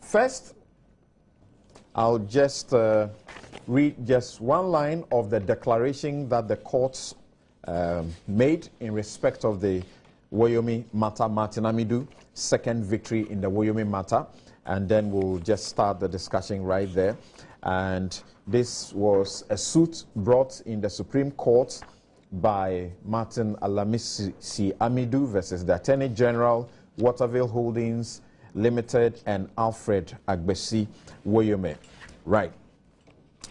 First, I'll just read just one line of the declaration that the courts made in respect of the Woyome matter, Martin Amidu, second victory in the Woyome matter, and then we'll just start the discussion right there. And this was a suit brought in the Supreme Court by Martin Alamisi Amidu versus the Attorney General, Waterville Holdings Limited, and Alfred Agbesi Woyome. Right.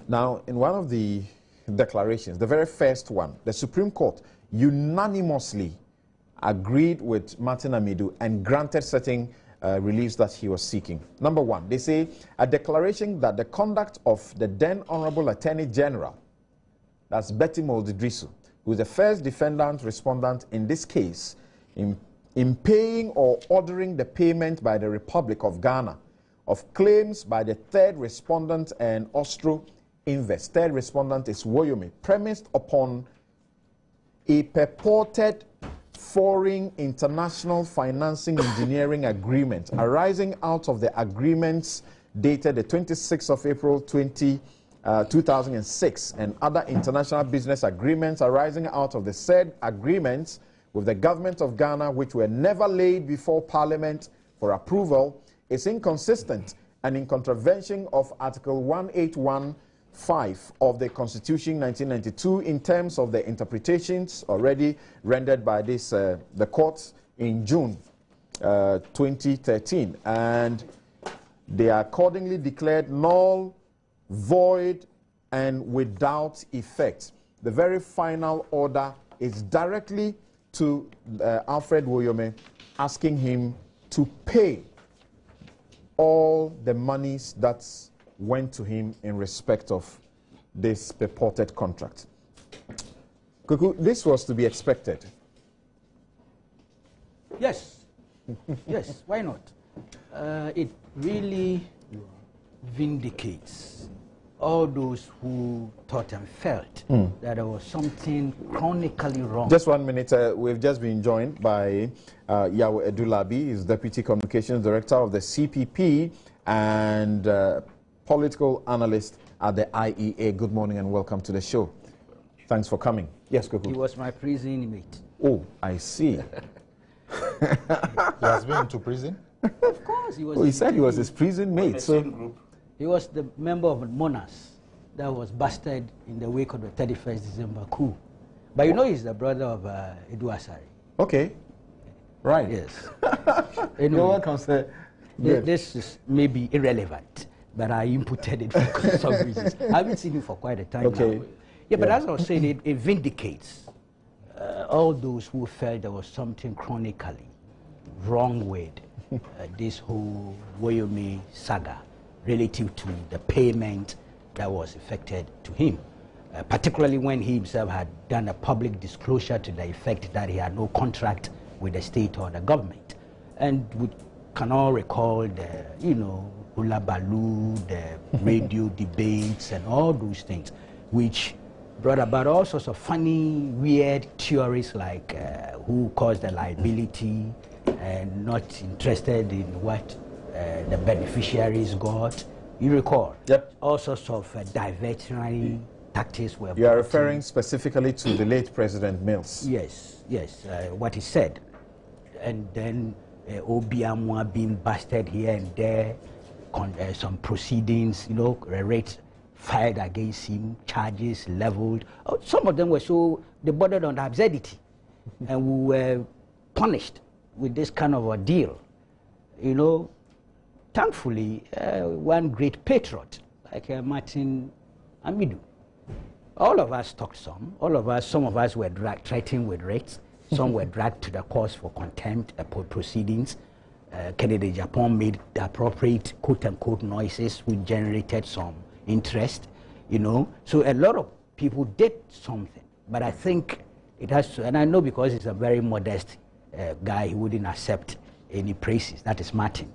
Now, in one of the declarations, the very first one, the Supreme Court unanimously agreed with Martin Amidu and granted certain reliefs that he was seeking. Number one, they say a declaration that the conduct of the then Honorable Attorney General, that's Betty Moldidrisu, who is the first defendant respondent in this case, in paying or ordering the payment by the Republic of Ghana of claims by the third respondent and Austro Invest. Third respondent is Woyome, premised upon a purported foreign international financing engineering agreement arising out of the agreements dated the 26th of April 2006 and other international business agreements arising out of the said agreements with the government of Ghana, which were never laid before Parliament for approval, is inconsistent and in contravention of Article 181(5) of the Constitution 1992 in terms of the interpretations already rendered by this the courts in June 2013, and they are accordingly declared null, void, and without effect. The very final order is directly to Alfred Woyome, asking him to pay all the monies that went to him in respect of this purported contract. Kuku, this was to be expected. Yes. Yes, why not? It really vindicates all those who thought and felt that there was something chronically wrong. Just 1 minute. We've just been joined by Yawo Edulabi, he's Deputy Communications Director of the CPP and political analyst at the IEA. Good morning and welcome to the show. Thanks for coming. Yes, Kuku. He was my prison inmate. Oh, I see. He has been to prison? Of course. He was. Oh, he said he was his prison mate. So he was the member of Monas that was busted in the wake of the 31st December coup. But you know he's the brother of Edu Asare. Okay. Right. Yes. Anyway, you're welcome, sir. This is maybe irrelevant, but I inputted it for some reasons. I haven't seen him for quite a time now. Yeah, but as I was saying, it vindicates all those who felt there was something chronically wrong with this whole Woyome saga relative to the payment that was effected to him, particularly when he himself had done a public disclosure to the effect that he had no contract with the state or the government. And we can all recall the, hula baloo, the radio debates and all those things, which brought about all sorts of funny, weird theories like who caused the liability and not interested in what the beneficiaries got. You recall? Yep. All sorts of diversionary tactics were. You are referring specifically to the late President Mills. Yes, yes, what he said. And then Obiamwa being busted here and there, some proceedings, rates fired against him, charges leveled. Some of them were so, they bordered on absurdity. And we were punished with this kind of a deal. Thankfully, one great patriot, like Martin Amidu, all of us talked some. Some of us were threatened with rates. Some were dragged to the courts for contempt proceedings. Kennedy Japan made the appropriate quote-unquote noises which generated some interest, So a lot of people did something. But I think it has to, and I know because he's a very modest guy, he wouldn't accept any praises. That is Martin.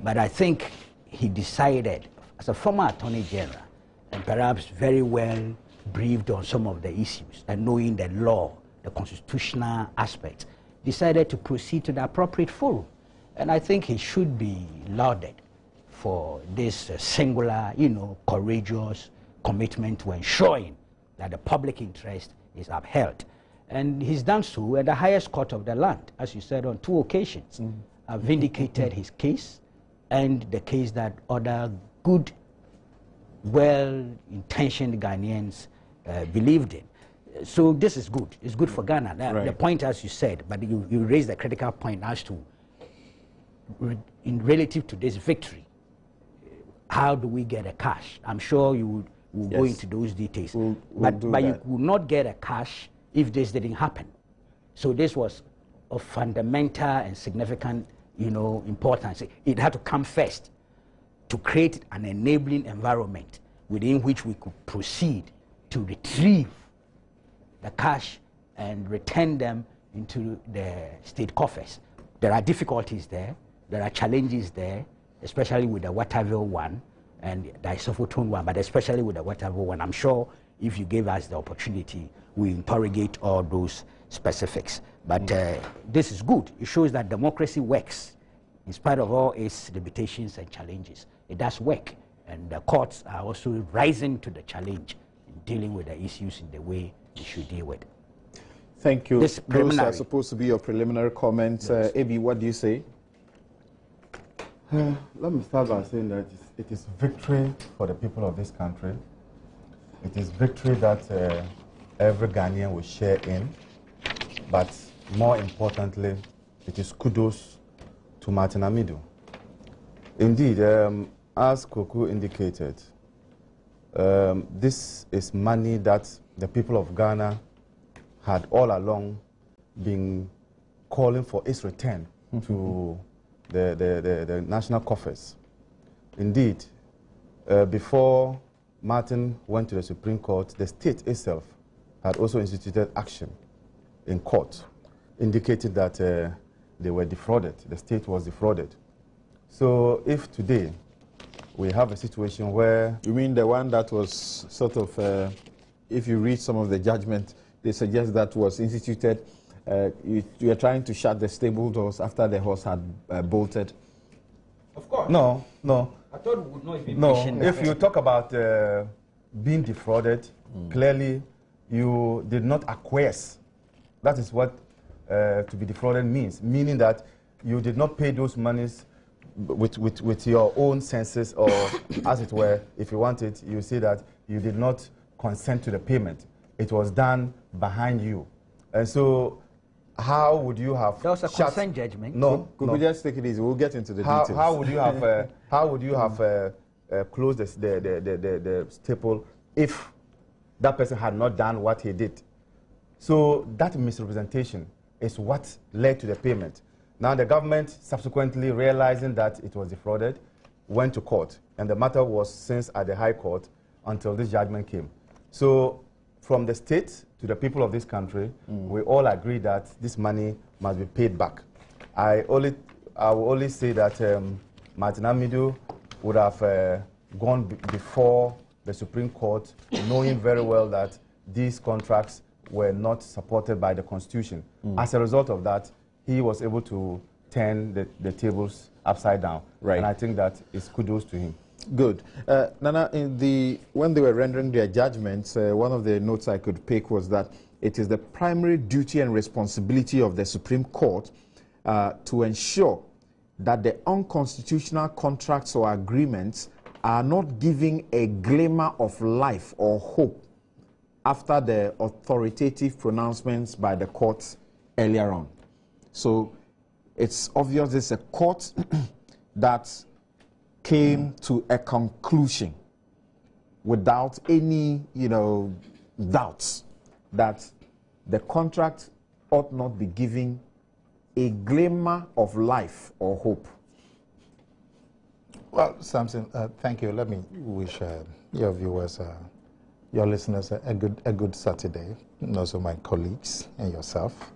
But I think he decided, as a former Attorney General, and perhaps very well briefed on some of the issues, and knowing the law, the constitutional aspect, decided to proceed to the appropriate forum. And I think he should be lauded for this singular, courageous commitment to ensuring that the public interest is upheld. And he's done so at the highest court of the land, as you said, on 2 occasions. Vindicated his case and the case that other good, well-intentioned Ghanaians believed in. So this is good. It's good for Ghana. The point, as you said, but you raised the critical point as to, in relative to this victory, how do we get a cash? I'm sure you will go into those details. But you will not get a cash if this didn't happen. So this was of fundamental and significant, importance. It had to come first to create an enabling environment within which we could proceed to retrieve the cash and return them into the state coffers. There are difficulties there. There are challenges there, especially with the Waterville one and the Isophoton one, but especially with the Waterville one. I'm sure if you gave us the opportunity, we interrogate all those specifics. But this is good. It shows that democracy works in spite of all its limitations and challenges. It does work, and the courts are also rising to the challenge in dealing with the issues in the way they should deal with. Thank you. Those are supposed to be your preliminary comments. Yes. Abi, what do you say? Let me start by saying that it is victory for the people of this country. It is victory that every Ghanaian will share in. But more importantly, it is kudos to Martin Amidu. Indeed, as Koku indicated, this is money that the people of Ghana had all along been calling for its return to the national coffers. Indeed, before Martin went to the Supreme Court, the state itself had also instituted action in court, indicating that they were defrauded, the state was defrauded. So if today we have a situation where... You mean the one that was sort of, if you read some of the judgment, they suggest that was instituted, you are trying to shut the stable doors after the horse had bolted? Of course. No. I thought we would not even mention that. If you talk about being defrauded, clearly you did not acquiesce. That is what to be defrauded means, meaning that you did not pay those monies with your own senses, or as it were, if you want it, you say that you did not consent to the payment. It was done behind you. And so how would you have... That was a consent judgment. No. Could we just take it easy? We'll get into the details. How would you have closed the staple if that person had not done what he did? So that misrepresentation is what led to the payment. Now the government, subsequently realizing that it was defrauded, went to court, and the matter was since at the High Court until this judgment came. So from the state to the people of this country, we all agree that this money must be paid back. I will only say that Martin Amidu would have gone before the Supreme Court, knowing very well that these contracts were not supported by the Constitution. As a result of that, he was able to turn the tables upside down. Right. And I think that is kudos to him. Good. Nana, when they were rendering their judgments, one of the notes I could pick was that it is the primary duty and responsibility of the Supreme Court to ensure that the unconstitutional contracts or agreements are not giving a glimmer of life or hope after the authoritative pronouncements by the courts earlier on. So it's obvious it's a court that came to a conclusion without any, doubts that the contract ought not be giving a glimmer of life or hope. Well, Samson, thank you. Let me wish your viewers, your listeners, a good Saturday, and also my colleagues and yourself.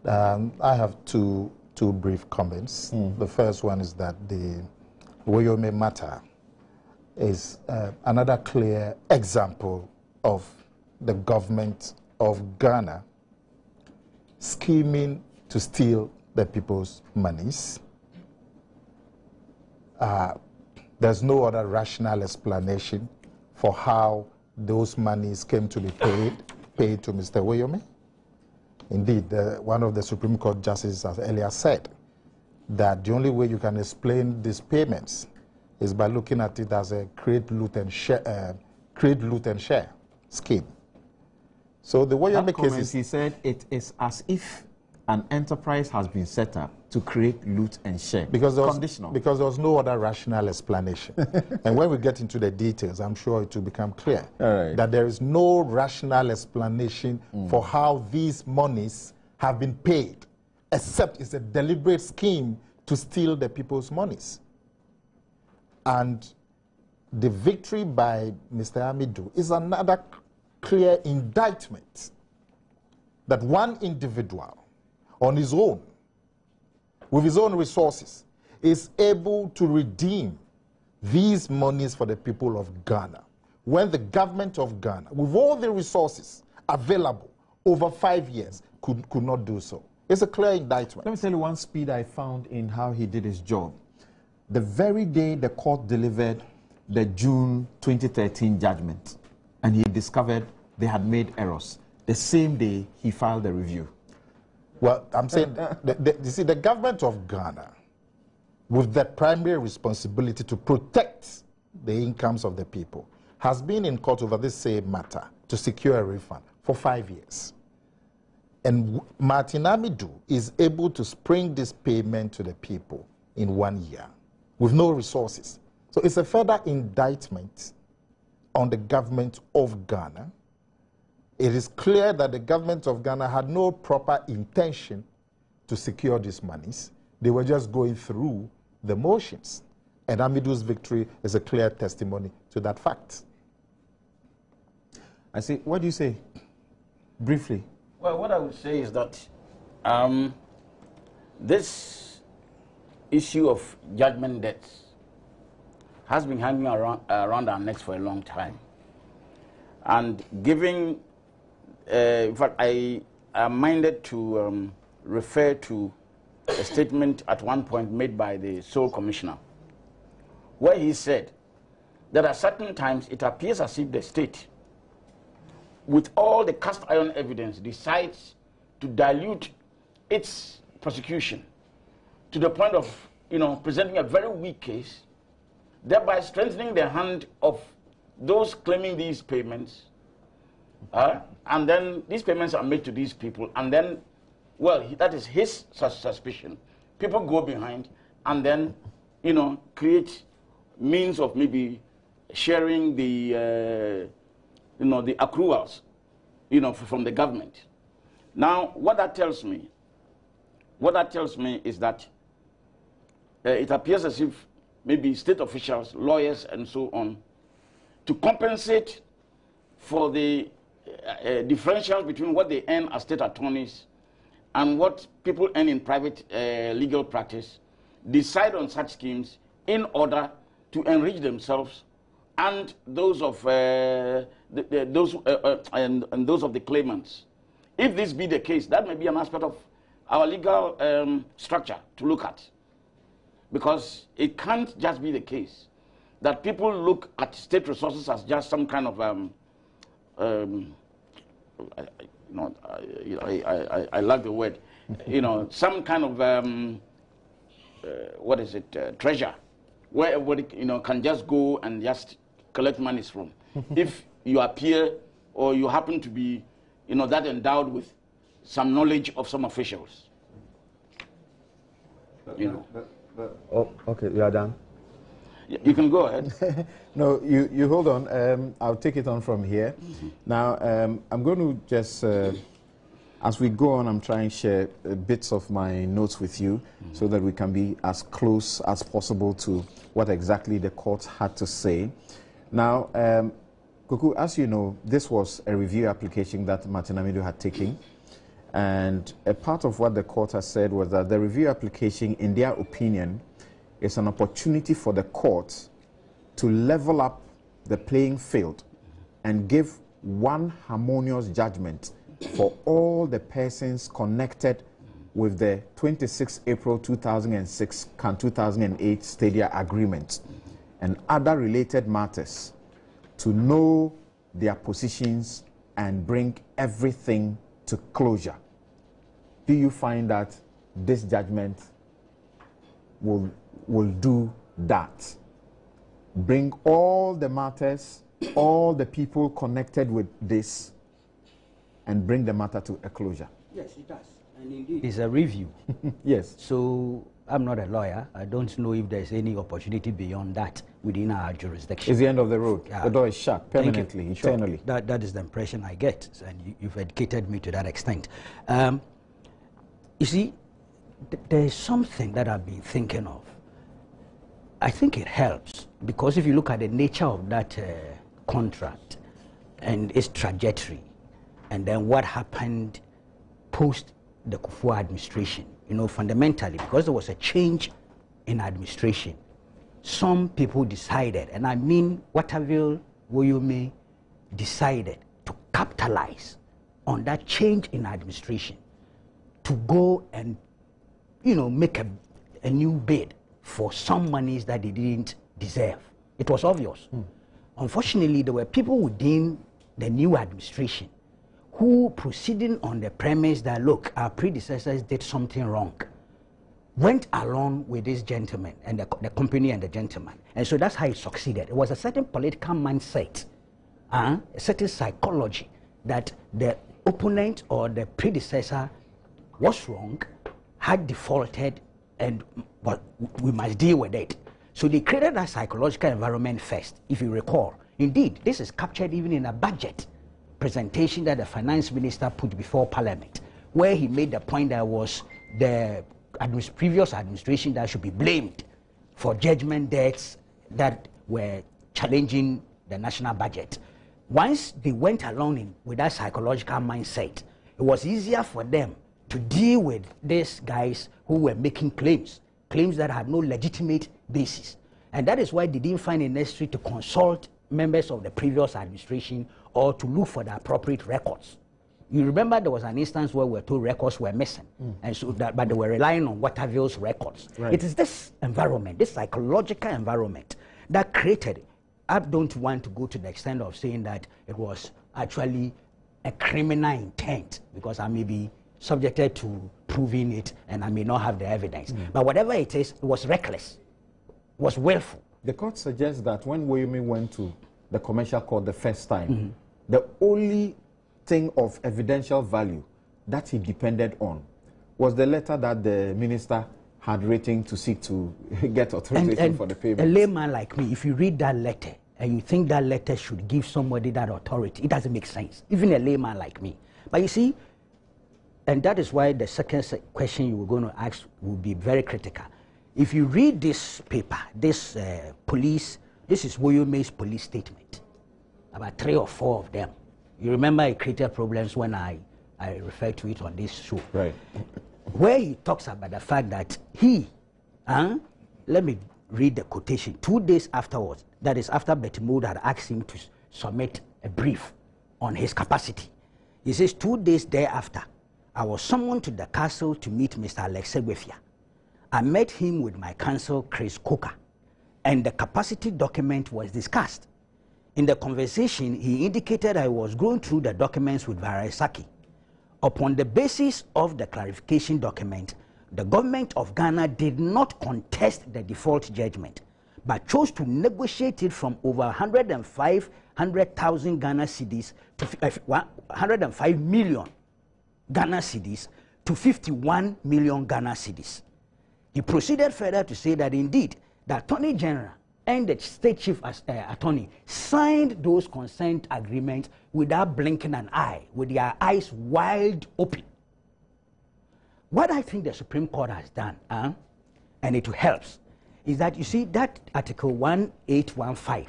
I have two brief comments. The first one is that the Woyome matter is another clear example of the government of Ghana scheming to steal the people's monies, There's no other rational explanation for how those monies came to be paid to Mr. Woyome. Indeed, one of the Supreme Court justices has earlier said that the only way you can explain these payments is by looking at it as a create, loot, and share scheme. So the Woyome case is... He said it is as if an enterprise has been set up to create, loot, and share. Because there was no other rational explanation. And when we get into the details, I'm sure it will become clear that there is no rational explanation for how these monies have been paid, except it's a deliberate scheme to steal the people's monies. And the victory by Mr. Amidu is another clear indictment that one individual on his own, with his own resources, is able to redeem these monies for the people of Ghana, when the government of Ghana, with all the resources available over 5 years, could not do so. It's a clear indictment. Let me tell you one speed I found in how he did his job. The very day the court delivered the June 2013 judgment, and he discovered they had made errors, the same day he filed the review. Well, I'm saying, you see, the government of Ghana, with the primary responsibility to protect the incomes of the people, has been in court over this same matter to secure a refund for 5 years. And Martin Amidu is able to spring this payment to the people in 1 year with no resources. So it's a further indictment on the government of Ghana. It is clear that the government of Ghana had no proper intention to secure these monies. They were just going through the motions. And Amidu's victory is a clear testimony to that fact. I see. What do you say? Briefly. Well, what I would say is that this issue of judgment debts has been hanging around our necks for a long time. And giving, in fact, I am minded to refer to a statement at one point made by the sole commissioner, where he said that at certain times it appears as if the state, with all the cast iron evidence, decides to dilute its prosecution to the point of, presenting a very weak case, thereby strengthening the hand of those claiming these payments, and then these payments are made to these people, and then, well, that is his suspicion. People go behind and then, create means of maybe sharing the, the accruals, from the government. Now, what that tells me is that it appears as if maybe state officials, lawyers, and so on, to compensate for the differentials between what they earn as state attorneys and what people earn in private legal practice, decide on such schemes in order to enrich themselves and those of those of the claimants. If this be the case, that may be an aspect of our legal structure to look at, because it can't just be the case that people look at state resources as just some kind of I like the word, some kind of what is it, treasure, where everybody can just go and just collect monies from. If you appear or you happen to be that endowed with some knowledge of some officials. Oh, okay, you are done. You can go ahead. No, you hold on. I'll take it on from here. Now, I'm going to just, as we go on, I'm trying to share bits of my notes with you so that we can be as close as possible to what exactly the court had to say. Now, Kuku, as you know, this was a review application that Martin Amidu had taken. And a part of what the court has said was that the review application, in their opinion, is an opportunity for the court to level up the playing field and give one harmonious judgment for all the persons connected with the 26 April 2006 and 2008 Stadia Agreement. and other related matters to know their positions and bring everything to closure. Do you find that this judgment will do that? Bring all the matters, all the people connected with this, and bring the matter to a closure? Yes, it does. And indeed, it's a review. Yes. So I'm not a lawyer. I don't know if there's any opportunity beyond that within our jurisdiction. It's the end of the road. The door is shut permanently, eternally. Sure. That is the impression I get, and you've educated me to that extent. You see, there's something that I've been thinking of. I think it helps, because if you look at the nature of that contract and its trajectory, and then what happened post the Kufuor administration, you know, fundamentally, because there was a change in administration, some people decided, and I mean Waterville, Woyome, decided to capitalize on that change in administration to go and, you know, make a new bid for some monies that they didn't deserve. It was obvious. Unfortunately, there were people within the new administration who, proceeding on the premise that, look, our predecessors did something wrong, went along with this gentleman and the company and the gentleman. And so that's how it succeeded. It was a certain political mindset, a certain psychology that the opponent or the predecessor was wrong, had defaulted, and but we must deal with it. So they created that psychological environment first, if you recall. Indeed, this is captured even in a budget presentation that the finance minister put before Parliament, where he made the point that was the previous administration that should be blamed for judgment debts that were challenging the national budget. Once they went along with that psychological mindset, it was easier for them to deal with these guys who were making claims that had no legitimate basis. And that is why they didn't find it necessary to consult members of the previous administration or to look for the appropriate records. You remember there was an instance where we were told records were missing, and so but they were relying on Waterville's records. Right. It is this environment, this psychological environment, that created. I don't want to go to the extent of saying that it was actually a criminal intent, because I may be subjected to proving it and I may not have the evidence. But whatever it is, it was reckless, was willful. The court suggests that when Woyome went to the commercial court the first time, the only thing of evidential value that he depended on was the letter that the minister had written to seek to get authorization for the payment. A layman like me, if you read that letter and you think that letter should give somebody that authority, it doesn't make sense, even a layman like me. But you see, and that is why the second question you were going to ask will be very critical. If you read this paper, this this is Woyome's police statement, about 3 or 4 of them. You remember it created problems when I referred to it on this show. Right. Where he talks about the fact that he, let me read the quotation, 2 days afterwards, that is after Betty Mood had asked him to submit a brief on his capacity. He says, 2 days thereafter, I was summoned to the castle to meet Mr. Alex Segwefia. I met him with my counsel, Chris Coker, and the capacity document was discussed. In the conversation, he indicated I was going through the documents with Varasaki. Upon the basis of the clarification document, the government of Ghana did not contest the default judgment, but chose to negotiate it from over 105,000 Ghana cedis to 105 million Ghana cedis to 51 million Ghana cedis. He proceeded further to say that indeed the Attorney General and the State Chief Attorney signed those consent agreements without blinking an eye, with their eyes wide open. What I think the Supreme Court has done, and it helps, is that you see that Article 1815,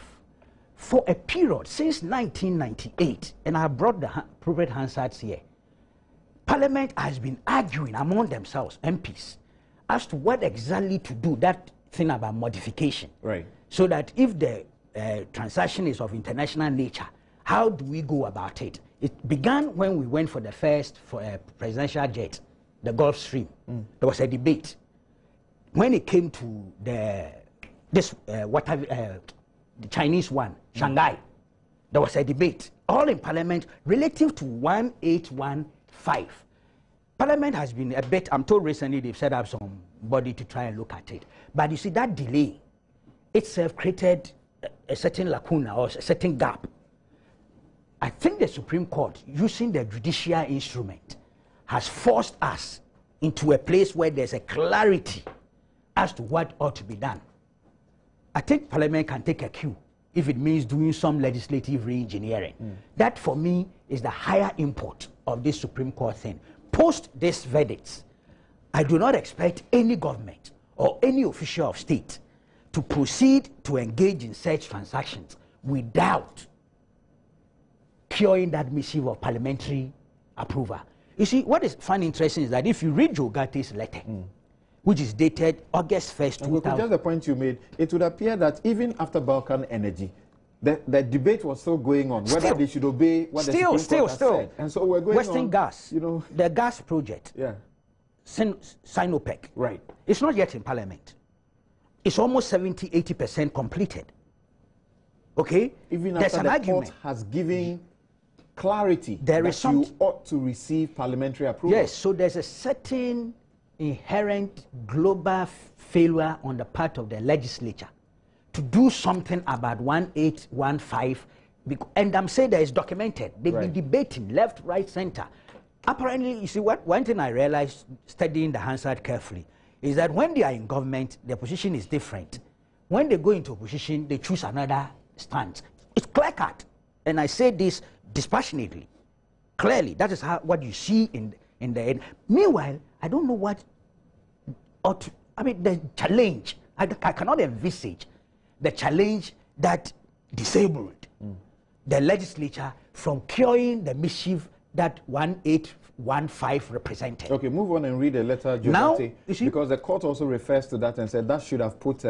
for a period since 1998, and I brought the appropriate Hansards here, Parliament has been arguing among themselves, MPs, as to what exactly to do, that thing about modification. Right. So that if the transaction is of international nature, how do we go about it? It began when we went for the first presidential jet, the Gulf Stream. There was a debate. When it came to the this the Chinese one, Shanghai. There was a debate, all in Parliament, relative to 1815. Parliament has been a bit, I'm told recently they've set up somebody to try and look at it. But you see, that delay itself created a certain lacuna or a certain gap. I think the Supreme Court, using the judicial instrument, has forced us into a place where there's a clarity as to what ought to be done. I think Parliament can take a cue if it means doing some legislative re-engineering. That, for me, is the higher import of this Supreme Court thing. Post these verdicts, I do not expect any government or any official of state to proceed to engage in such transactions without curing that missive of parliamentary approval. You see, what is fun interesting is that if you read Joe Gatti's letter, which is dated August 1st, 2000. Just the point you made, it would appear that even after Balkan Energy, the debate was still going on, whether they should obey what the Supreme Court has said. And so we're going Western on, Gas, you know, the gas project, Sinopec, right. It's not yet in Parliament. It's almost 70–80% completed. Okay? Even There's after an the argument. court has given clarity There that is some you ought to receive parliamentary approval. Yes, so there's a certain inherent global failure on the part of the legislature to do something about 1815, and I'm saying that it's documented. They've been debating left, right, center. Apparently, you see, one thing I realized studying the Hansard carefully is that when they are in government, their position is different. When they go into opposition, they choose another stance. It's clear-cut, and I say this dispassionately, clearly. That is what you see in the end. Meanwhile, I don't know what the challenge. I cannot envisage the challenge that disabled the legislature from curing the mischief that 1815 represented. Okay, move on and read the letter, Jogate, because the court also refers to that and said that should have put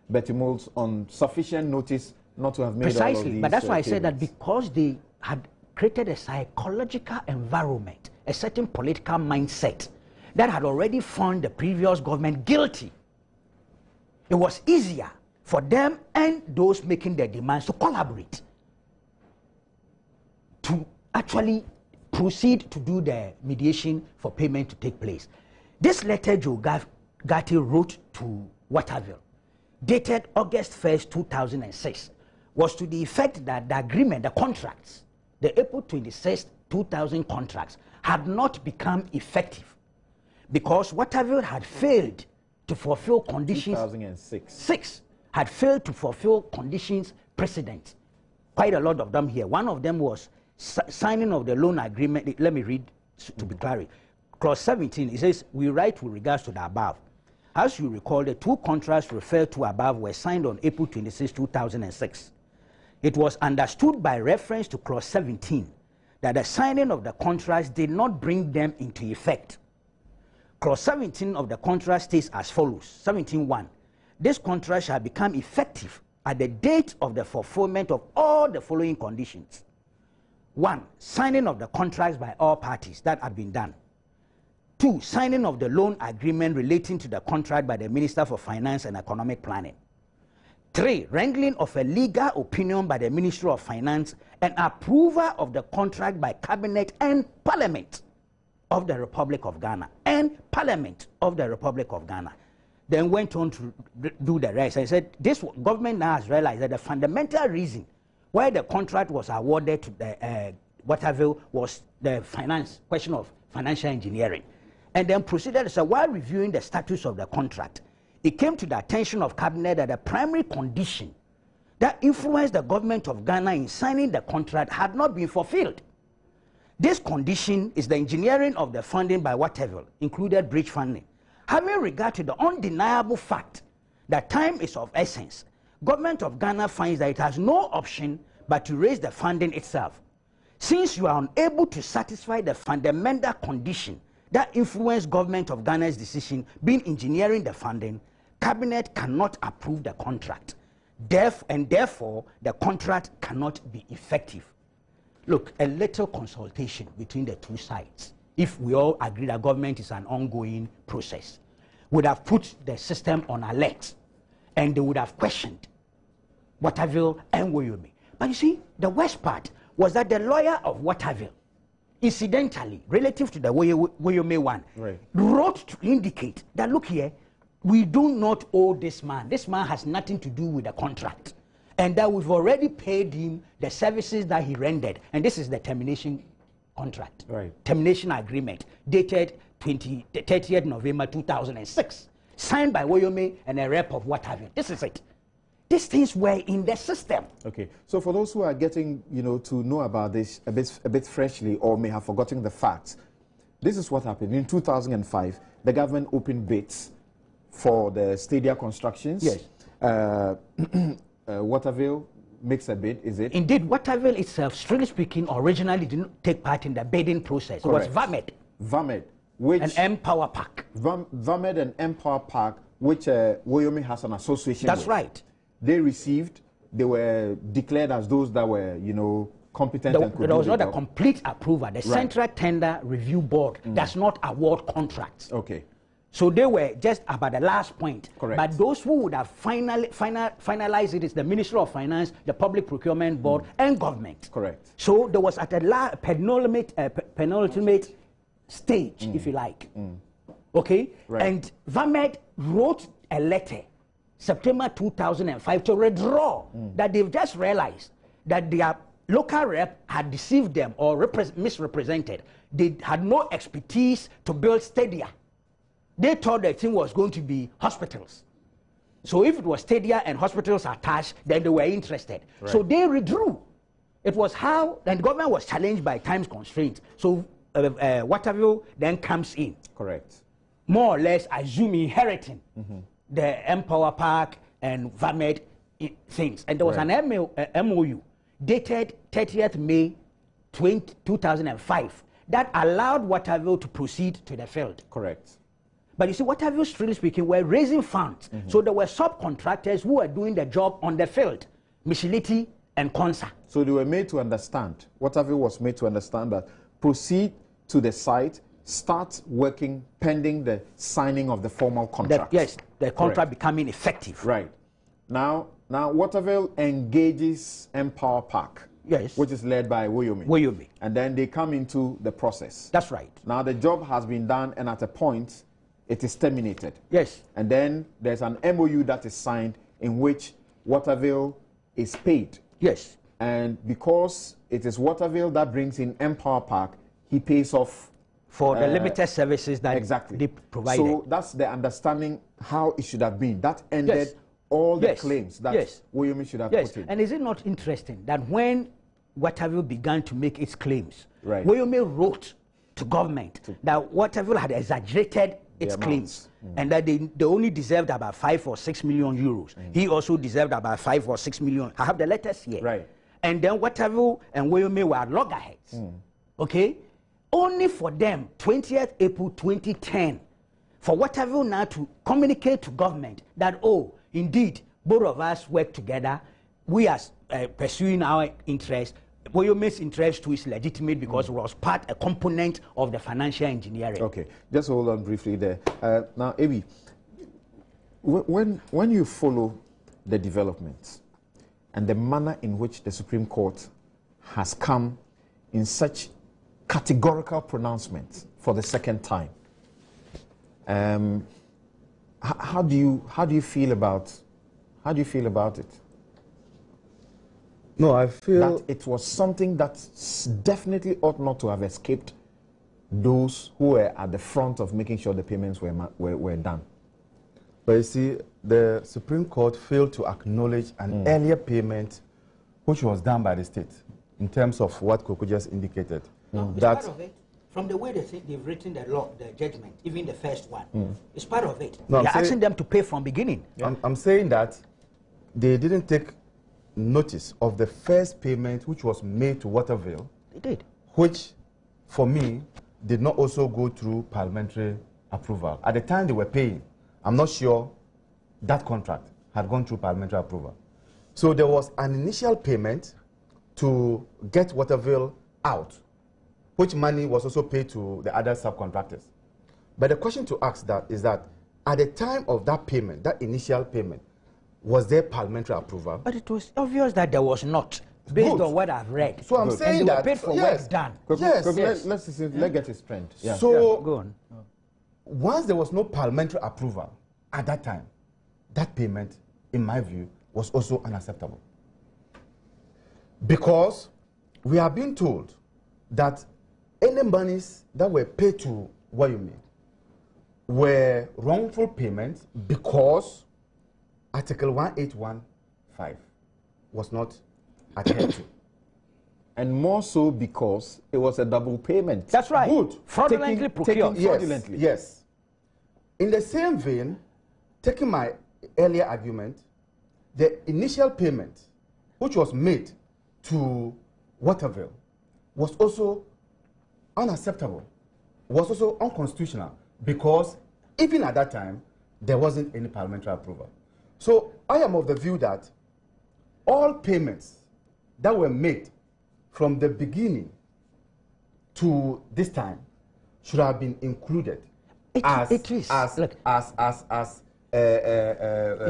Betty Moulds on sufficient notice not to have made all of these but that's why I said that payments. because they had created a psychological environment, a certain political mindset that had already found the previous government guilty, it was easier for them and those making their demands to collaborate, to actually proceed to do the mediation for payment to take place. This letter Joe Gatti wrote to Waterville, dated August 1st, 2006, was to the effect that the agreement, the contracts, the April 26th, 2000 contracts, had not become effective because Waterville had failed to fulfill conditions. 2006. Had failed to fulfill conditions precedent. Quite a lot of them here. One of them was signing of the loan agreement. Let me read to be clear. Clause 17, it says, we write with regards to the above. As you recall, the two contracts referred to above were signed on April 26, 2006. It was understood by reference to clause 17 that the signing of the contracts did not bring them into effect. Clause 17 of the contract states as follows, 17.1. This contract shall become effective at the date of the fulfillment of all the following conditions. 1. Signing of the contracts by all parties. That had been done. 2. Signing of the loan agreement relating to the contract by the Minister for Finance and Economic Planning. 3. Wrangling of a legal opinion by the Ministry of Finance and approval of the contract by Cabinet and Parliament of the Republic of Ghana. And Parliament of the Republic of Ghana. Then went on to do the rest. I said, this government now has realized that the fundamental reason why the contract was awarded to the Waterville was the question of financial engineering. And then proceeded, so while reviewing the status of the contract, it came to the attention of Cabinet that the primary condition that influenced the government of Ghana in signing the contract had not been fulfilled. This condition is the engineering of the funding by Waterville, included bridge funding. Having regard to the undeniable fact that time is of essence, government of Ghana finds that it has no option but to raise the funding itself. Since you are unable to satisfy the fundamental condition that influenced government of Ghana's decision being engineering the funding, Cabinet cannot approve the contract. Therefore, the contract cannot be effective. Look, a little consultation between the two sides, if we all agree that government is an ongoing process, would have put the system on alert and they would have questioned Waterville and Woyome. But you see, the worst part was that the lawyer of Waterville, incidentally, relative to the Woyome one, wrote to indicate that, look here, we do not owe this man. This man has nothing to do with the contract. And that we've already paid him the services that he rendered. And this is the termination contract. Termination agreement dated 30th November 2006. Signed by Woyome and a rep of Waterville. This is it. These things were in the system. Okay. So for those who are getting, to know about this a bit freshly or may have forgotten the facts, this is what happened. In 2005, the government opened bids for the stadia constructions. Yes. Waterville makes a bid, is it? Indeed, Waterville itself, strictly speaking, originally didn't take part in the bidding process. Correct. It was VAMED. VAMED, which... And Empower Park. VAMED and Empower Park, which Woyome has an association with. That's right. They were declared as those that were, competent and could There was do not the a complete approval. The Central Tender Review Board does not award contracts. Okay. So they were just about the last point. Correct. But those who would have finalized it is the Ministry of Finance, the Public Procurement Board, and government. Correct. So there was at a penultimate stage, if you like. Okay? Right. And VAMED wrote a letter, September 2005, to withdraw that they've just realized that their local rep had deceived them or misrepresented. They had no expertise to build stadia. They thought the thing was going to be hospitals. So if it was stadia and hospitals attached, then they were interested. Right. So they withdrew. It was how, and the government was challenged by times constraints. So Waterville then comes in. Correct. More or less, inheriting the Empower Park and VAMED things. And there was an MOU dated 30th May 2005 that allowed Waterville to proceed to the field. Correct. But you see, Waterville, strictly speaking, were raising funds. So there were subcontractors who were doing the job on the field, Micheliti and Consa. So they were made to understand, Waterville was made to understand that proceed to the site, start working pending the signing of the formal contract. Yes, the contract becoming effective. Right. Now Waterville engages Empower Park. Yes. Which is led by Woyome. And then they come into the process. That's right. Now the job has been done, and at a point, it is terminated. Yes. And then there's an MOU that is signed in which Waterville is paid. Yes. And because it is Waterville that brings in Empower Park, he pays off for the limited services that they provided. So that's the understanding how it should have been. That ended all the claims that Woyome should have put in. And is it not interesting that when Waterville began to make its claims, Woyome wrote to government that Waterville had exaggerated its claims and that they only deserved about 5 or 6 million euros. He also deserved about 5 or 6 million. I have the letters here. Right. And then Waterville and Woyome were loggerheads. Okay? Only for them, 20th April 2010, for Waterville now to communicate to government that, oh, indeed, both of us work together. We are pursuing our interest. Woyome's interest too is legitimate because it was a component of the financial engineering. Okay, just hold on briefly there. Now, Ebi, when you follow the developments and the manner in which the Supreme Court has come in such categorical pronouncements for the second time, how do you feel about it? No, I feel that it was something that definitely ought not to have escaped those who were at the front of making sure the payments were done. But you see, the Supreme Court failed to acknowledge an earlier payment which was done by the state in terms of what Koko just indicated. No, it's part of it. From the way they've written the law, the judgment, even the first one, it's part of it. No, they're asking them to pay from beginning. I'm saying that they didn't take notice of the first payment which was made to Waterville. They did. Which, for me, did not also go through parliamentary approval. At the time they were paying, I'm not sure that contract had gone through parliamentary approval. So there was an initial payment to get Waterville out, which money was also paid to the other subcontractors. But the question to ask that is that at the time of that payment, that initial payment, was there parliamentary approval? But it was obvious that there was not, based on what I've read. So I'm saying and they that were paid for work done. Yes. Let's get his trend. Yeah. So go on. once there was no parliamentary approval at that time, that payment, in my view, was also unacceptable. Because we are being told that any monies that were paid to Woyome were wrongful payments because Article 1815 was not adhered to. And more so because it was a double payment. That's right. Good. Fraudulently procured. Yes, fraudulently. yes. In the same vein, taking my earlier argument, the initial payment, which was made to Waterville, was also unacceptable, was also unconstitutional, because even at that time, there wasn't any parliamentary approval. So I am of the view that all payments that were made from the beginning to this time should have been included You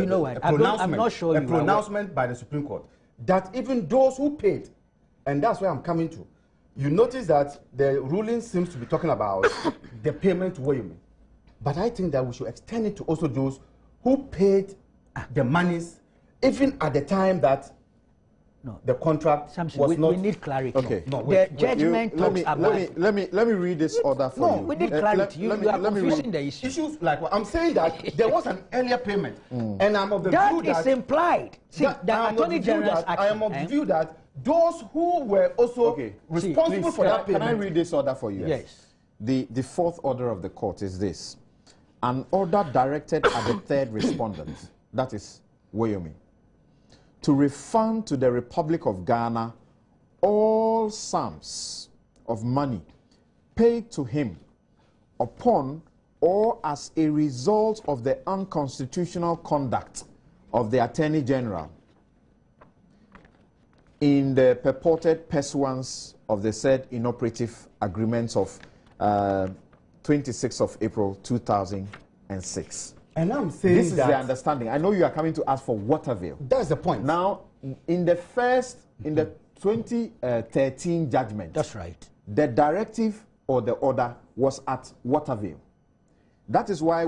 know what? I'm not sure a pronouncement by the Supreme Court that even those who paid, and that's where I'm coming to. You notice that the ruling seems to be talking about the payment to Woyome, but I think that we should extend it to also those who paid the monies, even at the time that the contract was not. We need clarity. Okay. No, the judgment talks about. Let me read this order for you. We need clarity. You are confusing the issue. Issues like what I'm saying, that there was an earlier payment, and I'm of the view That that is implied. See, the Attorney General's action. I am of the view that those who were also responsible for that payment. Can I read this order for you? Yes. The fourth order of the court is this: an order directed at the third respondent, that is Woyome, to refund to the Republic of Ghana all sums of money paid to him upon or as a result of the unconstitutional conduct of the Attorney General in the purported pursuance of the said inoperative agreements of 26th of April 2006. And I'm saying this is the understanding. I know you are coming to ask for Waterville. That's the point. Now, in the 2013 judgment, that's right, the directive or the order was at Waterville. That is why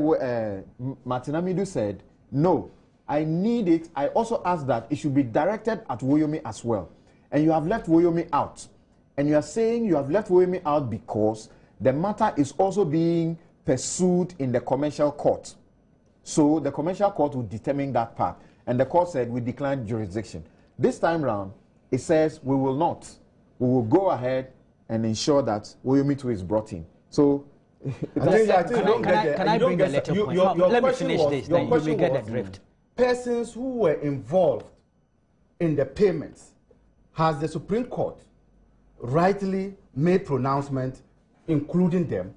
Martin Amidu said, no, I need it. I also asked that it should be directed at Woyome as well. And you have left Woyome out. And you are saying you have left Woyome out because the matter is also being pursued in the commercial court. So the commercial court will determine that part. And the court said we declined jurisdiction. This time round, it says we will not. We will go ahead and ensure that Woyome too is brought in. So can I bring a little point? Let me finish this, then you may get the drift. Persons who were involved in the payments, has the Supreme Court rightly made pronouncement including them?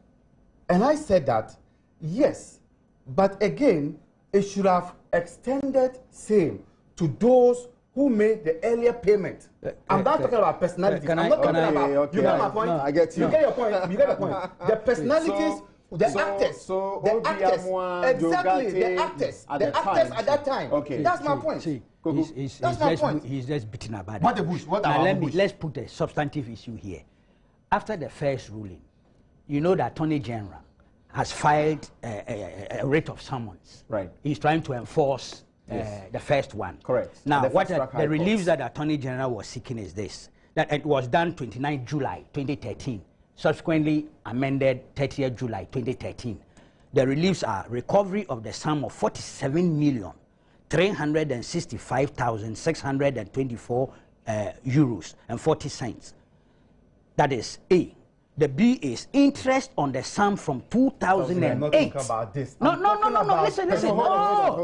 And I said that, yes, but again, it should have extended same to those who made the earlier payment. I'm not talking about personalities. I'm not talking about, you get my point? No, I get you. You get your point. You get the point. The personalities, the actors, exactly, the actors at that time. Okay. That's my point. See, he's just beating about What the bush? What now about the bush? let's put a substantive issue here. After the first ruling, you know that Attorney General has filed a writ of summons. Right. He's trying to enforce the first one. Correct. Now, the reliefs that the Attorney General was seeking is this: that it was done 29 July 2013, subsequently amended 30th July 2013. The reliefs are recovery of the sum of 47,365,624 euros and 40 cents. That is A. The B is interest on the sum from 2008. I'm not talking about this. No,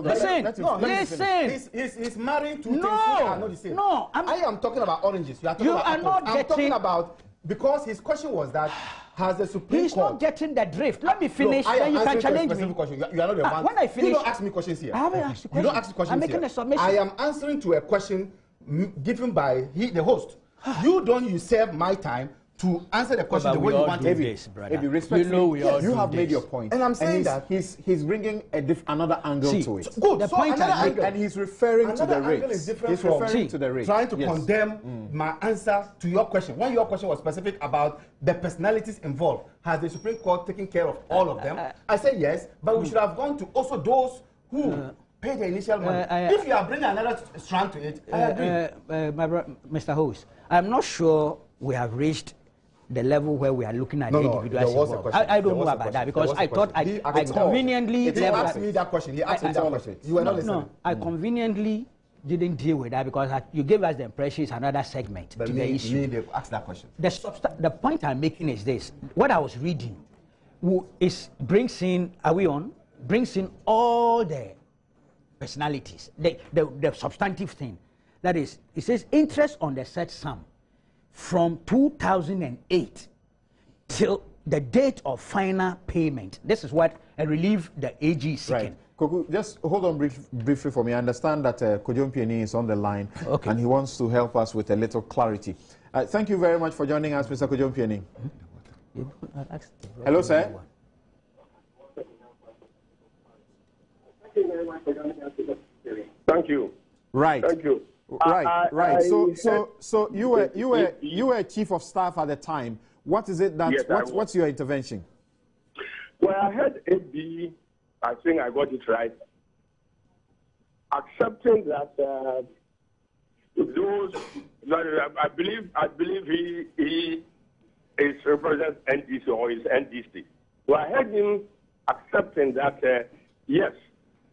listen. He's marrying two things which are not the same. No, I am talking about oranges. You are talking about apples. I'm talking about, because his question was that, has the Supreme He's Court... not getting the drift. Let me finish, then you can challenge me. Question. You are not the one. When I finish... You don't ask me questions here. I haven't asked you questions. You don't ask questions I'm making a submission. I am answering to a question given by the host. You don't usurp my time to answer the question the way you want to. You have made your point, and I'm saying that he's bringing another angle to it. Good. The so point another angle, and he's referring to the rates. Is different he's from referring to the rates. Trying to condemn my answer to your question. When your question was specific about the personalities involved, has the Supreme Court taken care of all of them? I said yes, but we should have gone to also those who pay the initial money. If you are bringing another strand to it, I agree. Mr. Host, I'm not sure we have reached the level where we are looking at the individuals involved. I don't know about that because I thought I conveniently... He asked me that question. He asked me that question. You were not listening. No, I conveniently didn't deal with that because you gave us the impression it's another segment to the issue. Ask that question. The point I'm making is this. What I was reading brings in all the personalities, the substantive thing. That is, it says interest on the said sum from 2008 till the date of final payment. This is what a relief the AG is seeking. Right. Koku, just hold on briefly for me. I understand that Kojo Mpieni is on the line, and he wants to help us with a little clarity. Thank you very much for joining us, Mr. Kojo Mpieni. Hello, sir. Thank you. Right. Thank you. Right. So you were chief of staff at the time. What is it that? Yes, what's your intervention? Well, I heard AB. I think I got it right. Accepting that those, I believe he is represents NDC or is NDC. So I heard him accepting that yes,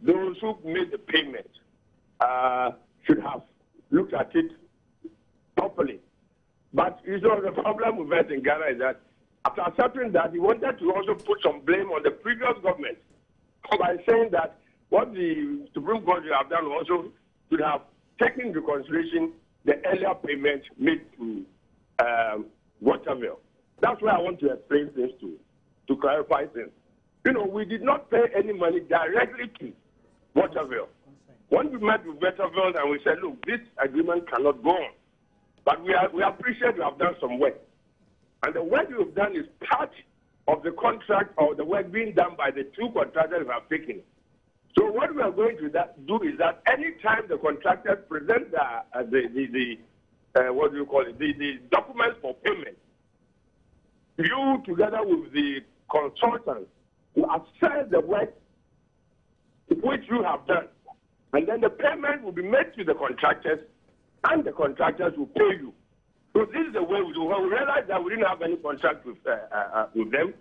those who made the payment should have looked at it properly. But you know, the problem with us in Ghana is that after accepting that, he wanted to also put some blame on the previous government by saying that what the Supreme Court have done also should have taken into consideration the earlier payment made to Waterville. That's why I want to explain things to clarify things. You know, we did not pay any money directly to Waterville. When we met with Waterville and we said, look, this agreement cannot go on. But we appreciate you have done some work. And the work you have done is part of the contract or the work being done by the two contractors who have taken it. So what we are going to do is that any time the contractors present the documents for payment, you together with the consultants will assess the work which you have done. And then the payment will be made to the contractors, and the contractors will pay you. So this is the way we do. When we realized that we didn't have any contract with them,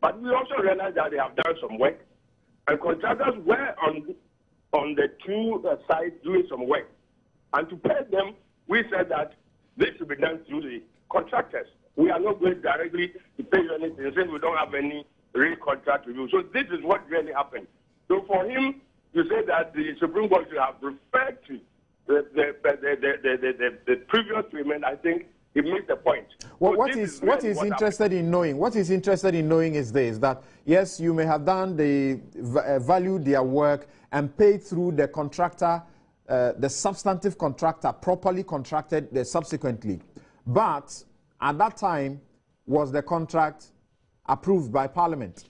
but we also realized that they have done some work, and contractors were on the two sides doing some work. And to pay them, we said that this should be done through the contractors. We are not going directly to pay you anything since we don't have any real contract with you. So this is what really happened. So for him to say that the Supreme Court should have referred to the previous payment, I think he missed the point. Well, so what he's interested in knowing is this, that yes, you may have done valued their work and paid through the contractor, the substantive contractor, properly contracted subsequently. But at that time, was the contract approved by Parliament?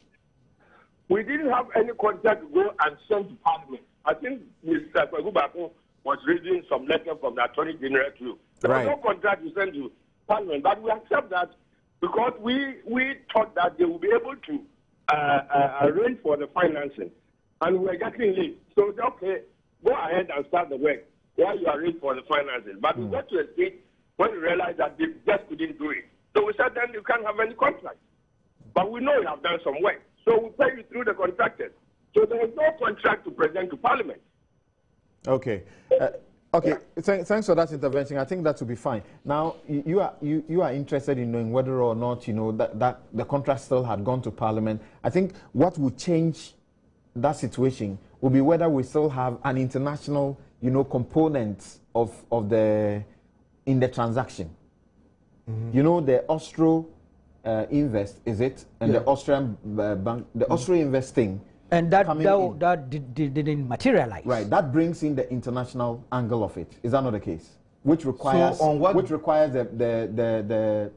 We didn't have any contract to go and send to Parliament. I think Mr. Kwagubako was reading some letter from the Attorney General to you. There was no contract to send to Parliament, but we accept that because we thought that they would be able to arrange for the financing, and we were getting late. So okay, go ahead and start the work while you arrange for the financing. But we got to a stage when we realized that they just couldn't do it. So we said then you can't have any contract. But we know you have done some work, so we pay you through the contractors. So there is no contract to present to Parliament. Okay. Okay. Thanks for that intervention. I think that will be fine. Now, you are interested in knowing whether or not that the contract still had gone to Parliament. I think what would change that situation will be whether we still have an international, component in the transaction. Mm-hmm. The Austro Invest, is it? And the Austrian bank, the Austro Invest thing. And that didn't materialize. Right. That brings in the international angle of it. Is that not the case? Which requires the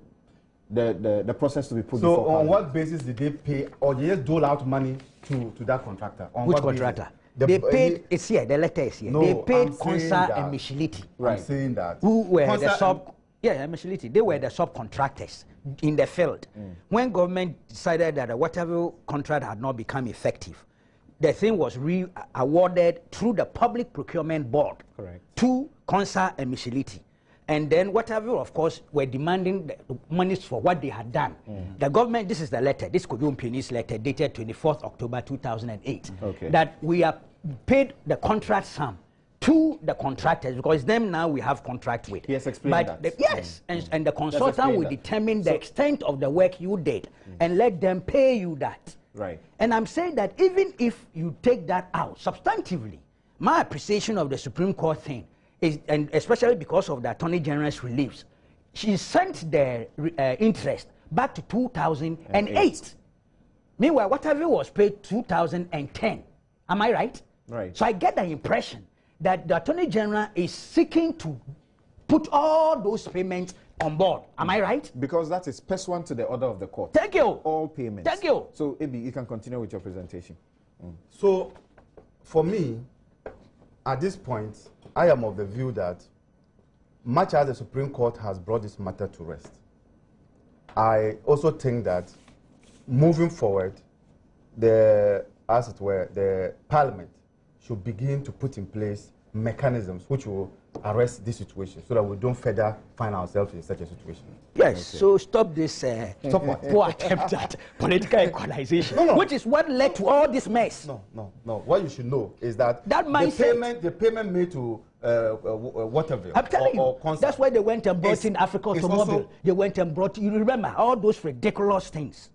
the process to be put so before on Parliament. what basis did they pay, or they just dole out money to that contractor? On Which what contractor? basis? They paid, it's here, the letter is here. No, they paid I'm saying Consa that. and Micheliti. I'm saying that. Who were Consa the sub... Yeah, Micheliti. They were the subcontractors in the field. When government decided that whatever contract had not become effective, the thing was re-awarded through the Public Procurement Board to Consa and Micheliti. And then whatever, of course, were demanding the monies for what they had done. The government, this is the letter, this Kojo Mpini's letter dated 24th October 2008, that we have paid the contract sum to the contractors, because them now we have contract with. He has explained that. Yes, and the consultant will determine the extent of the work you did and let them pay you that. Right. And I'm saying that even if you take that out, substantively, my appreciation of the Supreme Court thing is, and especially because of the Attorney General's reliefs, she sent the interest back to 2008. Meanwhile, whatever was paid 2010. Am I right? Right. So I get the impression that the Attorney General is seeking to put all those payments on board. Am I right? Because that is pursuant to the order of the court. Thank you. All payments. Thank you. So, Ebi, you can continue with your presentation. So, for me, at this point, I am of the view that much as the Supreme Court has brought this matter to rest, I also think that moving forward, as it were, the Parliament should begin to put in place mechanisms which will arrest this situation so that we don't further find ourselves in such a situation. Yes, so stop this poor attempt at political equalization, which is what led to all this mess. No. What you should know is that, the payment made to whatever. I'm telling you, that's why they went and brought in Africa Automobile. They went and brought, you remember, all those ridiculous things.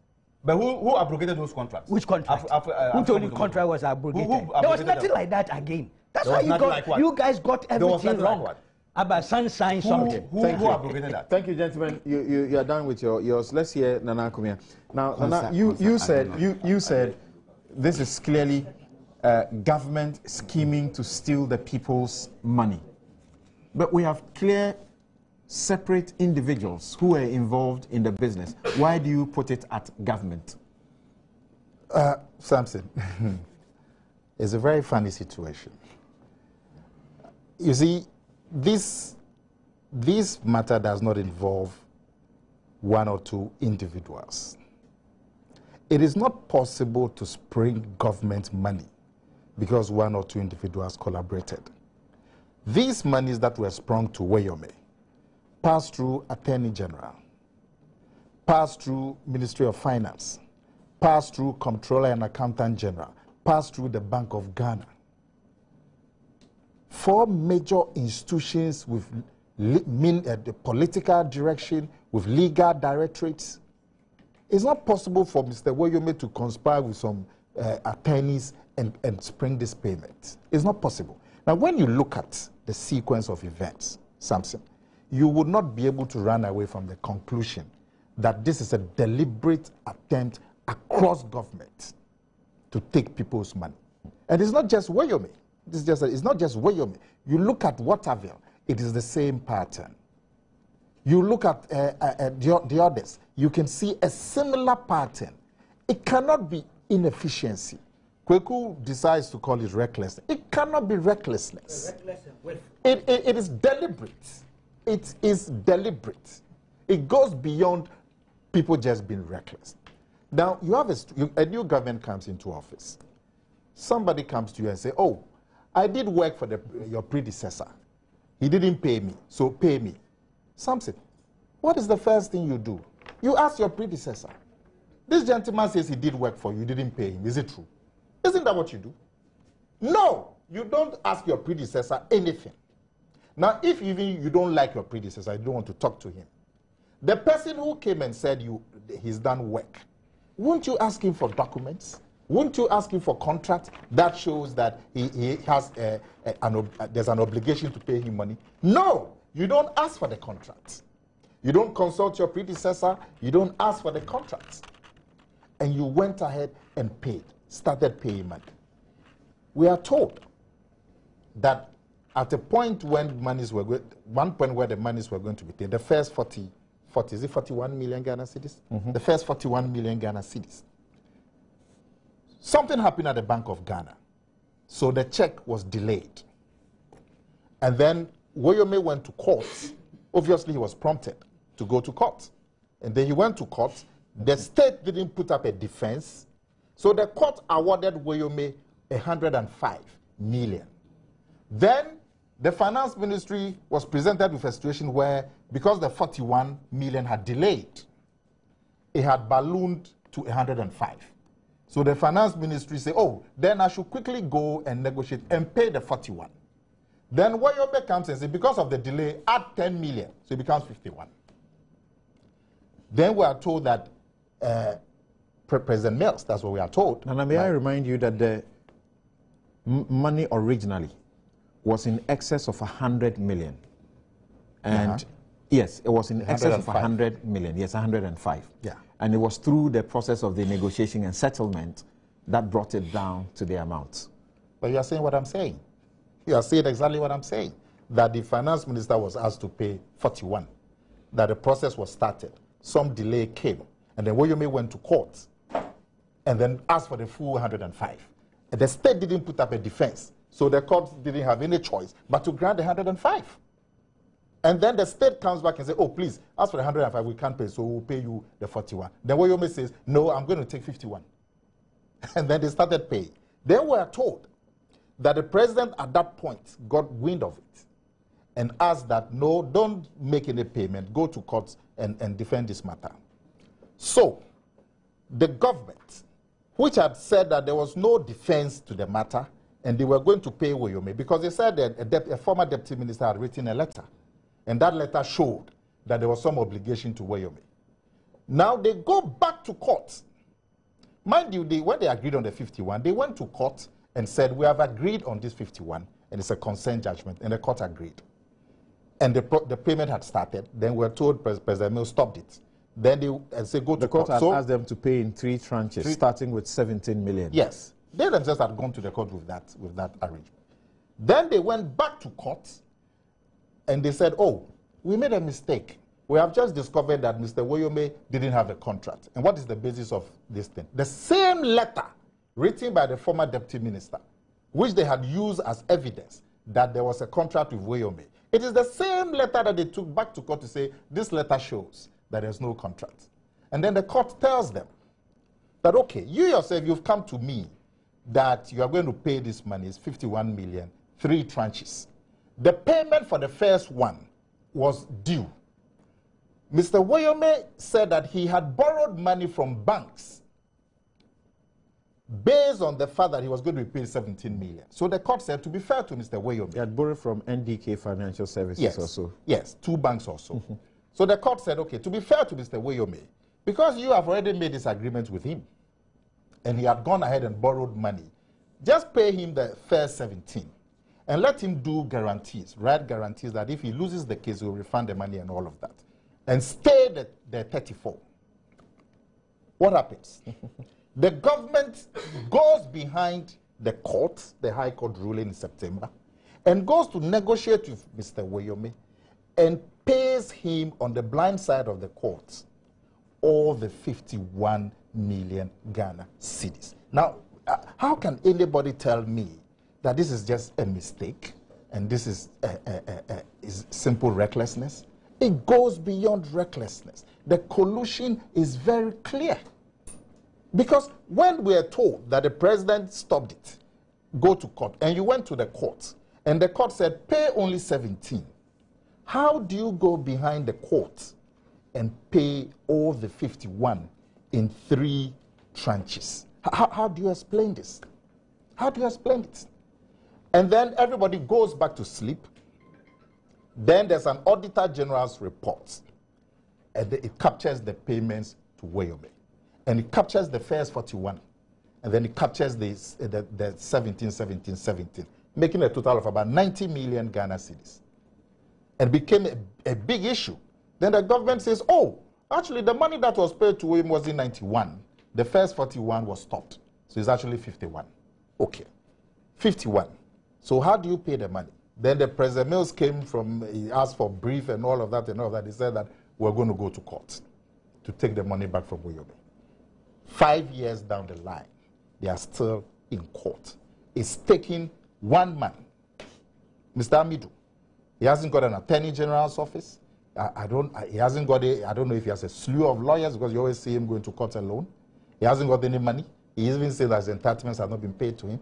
But who abrogated those contracts? Which contract? Which only contract was abrogated? There was nothing like that again. That's why you guys got everything wrong. About sunshine something. Who abrogated that? Thank you, gentlemen. You are done with yours. Let's hear Nana Kumia. Now, Nana, you said this is clearly government scheming to steal the people's money. But we have clear, separate individuals who are involved in the business. Why do you put it at government? Samson, it's a very funny situation. You see, this matter does not involve one or two individuals. It is not possible to spring government money because one or two individuals collaborated. These monies that were sprung to Woyome passed through Attorney General, passed through Ministry of Finance, passed through Comptroller and Accountant General, passed through the Bank of Ghana. 4 major institutions with the political direction, with legal directorates. It's not possible for Mr. Woyome to conspire with some attorneys and spring this payment. It's not possible. Now, when you look at the sequence of events, Samson, you would not be able to run away from the conclusion that this is a deliberate attempt across government to take people's money. And it's not just Woyome. It's not just Woyome. You look at Waterville, it is the same pattern. You look at the others, you can see a similar pattern. It cannot be inefficiency. Kweku decides to call it reckless. It cannot be recklessness. It is deliberate. It is deliberate. It goes beyond people just being reckless. Now, you have a new government comes into office. Somebody comes to you and say, oh, I did work for your predecessor. He didn't pay me, so pay me. Samson, what is the first thing you do? You ask your predecessor. This gentleman says he did work for you, you didn't pay him. Is it true? Isn't that what you do? No, you don't ask your predecessor anything. Now, if even you don't like your predecessor, you don't want to talk to him, the person who came and said he's done work, won't you ask him for documents? Won't you ask him for contract that shows that he has there's an obligation to pay him money? No, you don't ask for the contract. You don't consult your predecessor. You don't ask for the contract. And you went ahead and paid, started paying money. We are told that at a point when one point where the monies were going to be paid, the first 40 41 million Ghana cedis? The first 41 million Ghana cedis. Something happened at the Bank of Ghana. So the check was delayed. And then Woyome went to court. Obviously, he was prompted to go to court. And then he went to court. The state didn't put up a defense. So the court awarded Woyome 105 million. Then the finance ministry was presented with a situation where, because the 41 million had delayed, it had ballooned to 105. So the finance ministry said, oh, then I should quickly go and negotiate and pay the 41. Then Woyome comes and says, because of the delay, add 10 million. So it becomes 51. Then we are told that President Mills, that's what we are told. And may I remind you that the money originally was in excess of 100 million. And yes, it was in excess of 100 million. Yes, 105. Yeah. And it was through the process of the negotiation and settlement that brought it down to the amount. But you are saying what I'm saying. You are saying exactly what I'm saying. That the finance minister was asked to pay 41. That the process was started. Some delay came. And then Woyome went to court. And then asked for the full 105. And the state didn't put up a defense. So the court didn't have any choice but to grant the 105. And then the state comes back and says, oh, please, as for the 105, we can't pay, so we'll pay you the 41. Then Woyome says, no, I'm going to take 51. And then they started paying. Then we are told that the president at that point got wind of it and asked that, no, don't make any payment, go to court and defend this matter. So the government, which had said that there was no defense to the matter and they were going to pay Woyome, because they said that a former deputy minister had written a letter. And that letter showed that there was some obligation to Woyome. Now they go back to court. Mind you, when they agreed on the 51, they went to court and said, we have agreed on this 51, and it's a consent judgment, and the court agreed. And the payment had started. Then we were told President Mills stopped it. Then they said, go to court. The court had asked them to pay in 3 tranches, starting with 17 million. Yes. They themselves had gone to the court with that arrangement. Then they went back to court, and they said, oh, we made a mistake. We have just discovered that Mr. Woyome didn't have a contract. And what is the basis of this thing? The same letter written by the former deputy minister, which they had used as evidence that there was a contract with Woyome. It is the same letter that they took back to court to say, this letter shows that there's no contract. And then the court tells them that, okay, you yourself, you've come to me that you are going to pay this money, it's 51 million, 3 tranches. The payment for the first one was due. Mr. Woyome said that he had borrowed money from banks based on the fact that he was going to be paid 17 million. So the court said, to be fair to Mr. Woyome, He had borrowed from NDK Financial Services also. Yes, 2 banks also. So the court said, okay, to be fair to Mr. Woyome, because you have already made this agreement with him, and he had gone ahead and borrowed money, just pay him the first 17. And let him do guarantees, write guarantees that if he loses the case, he will refund the money and all of that. And stay the 34. What happens? The government goes behind the court, the High Court ruling in September, and goes to negotiate with Mr. Woyome and pays him on the blind side of the court all the 51 million Ghana cedis. Now, how can anybody tell me that this is just a mistake and this is simple recklessness? It goes beyond recklessness. The collusion is very clear. Because when we are told that the president stopped it, go to court, and you went to the court, and the court said, pay only 17, how do you go behind the court and pay all the 51 in 3 tranches? How do you explain this? How do you explain it? And then everybody goes back to sleep. Then there's an Auditor General's report, and it captures the payments to Woyome. And it captures the first 41, and then it captures the 17, making a total of about 90 million Ghana cedis. And became a big issue. Then the government says, oh, actually the money that was paid to Woyome was in 91. The first 41 was stopped. So it's actually 51. Okay, 51. So how do you pay the money? Then the President Mills came from, he asked for brief and all of that and all that. He said that, were going to go to court to take the money back from Woyome. 5 years down the line, they are still in court. It's taking one man, Mr. Amidu. He hasn't got an attorney general's office. He hasn't got I don't know if he has a slew of lawyers, because you always see him going to court alone. He hasn't got any money. He even says that his entitlements have not been paid to him.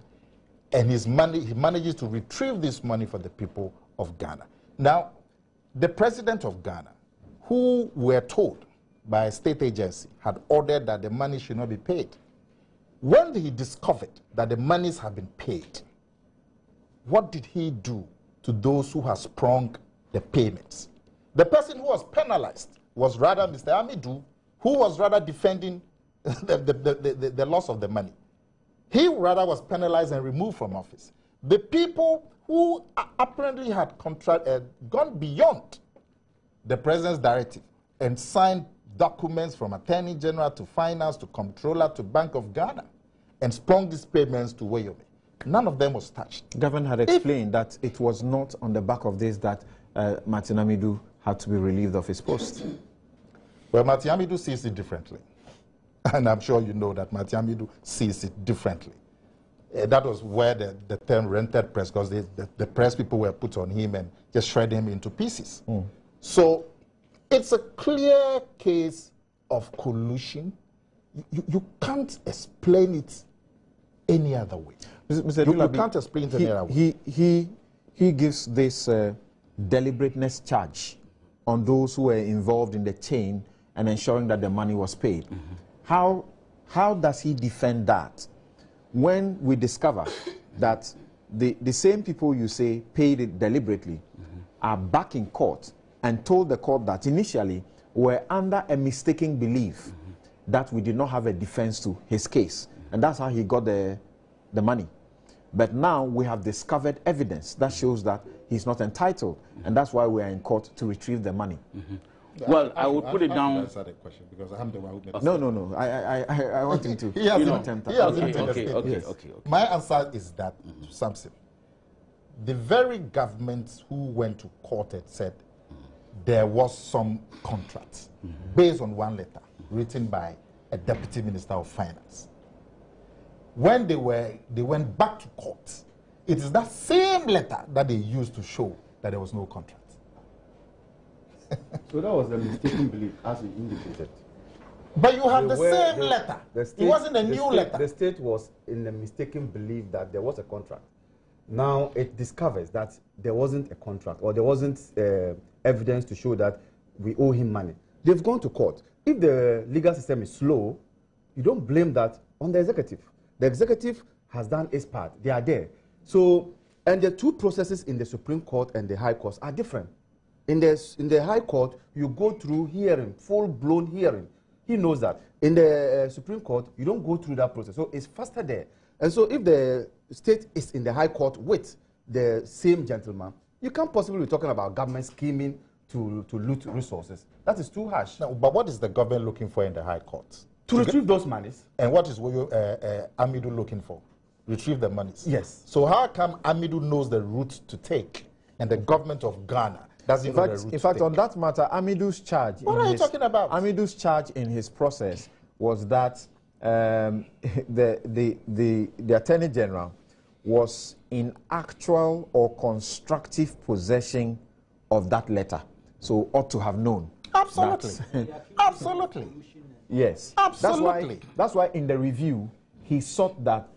And he manages to retrieve this money for the people of Ghana. Now, the president of Ghana, who we're told by a state agency had ordered that the money should not be paid, when he discovered that the monies have been paid, what did he do to those who have sprung the payments? The person who was penalized was rather Mr. Amidu, who was rather defending the loss of the money. He rather was penalized and removed from office. The people who apparently had gone beyond the president's directive and signed documents from Attorney General to Finance to Comptroller to Bank of Ghana and sprung these payments to Woyome. None of them was touched. Governor had explained that it was not on the back of this that Martin Amidu had to be relieved of his post. Well, Martin Amidu sees it differently. And I'm sure you know that Martin Amidu sees it differently. That was where the term rented press, because the press people were put on him and just shred him into pieces. So it's a clear case of collusion. You can't explain it any other way. Mr. You can't explain it any other way. He gives this deliberateness charge on those who were involved in the chain and ensuring that the money was paid. How does he defend that when we discover that the same people you say paid it deliberately are back in court and told the court that initially were under a mistaken belief that we did not have a defense to his case, and that's how he got the money. But now we have discovered evidence that shows that he's not entitled, and that's why we are in court to retrieve the money. Well, I will put it down. Answer the question, because I'm the one who made No. I want him to. He hasn't Okay. My answer is that, Samson, the very government who went to court and said there was some contract based on one letter written by a deputy minister of finance. When they went back to court, it is that same letter that they used to show that there was no contract. So that was a mistaken belief, as he indicated. But you have the same letter. It wasn't a new letter. The state was in a mistaken belief that there was a contract. Now it discovers that there wasn't a contract, or there wasn't evidence to show that we owe him money. They've gone to court. If the legal system is slow, you don't blame that on the executive. The executive has done its part. They are there. So, and the two processes in the Supreme Court and the High Court are different. In the High Court, you go through hearing, full-blown hearing. He knows that. In the Supreme Court, you don't go through that process. So it's faster there. And so if the state is in the High Court with the same gentleman, you can't possibly be talking about government scheming to loot resources. That is too harsh. No, but what is the government looking for in the High Court? To retrieve those monies. And what is Amidu looking for? Retrieve the monies. Yes. So how come Amidu knows the route to take and the government of Ghana doesn't know the route to take? In fact, on that matter, Amidu's charge... What are you talking about? Amidu's charge in his process was that the Attorney General was in actual or constructive possession of that letter. So ought to have known. Absolutely. Absolutely. Yes. Absolutely. That's why in the review, he sought that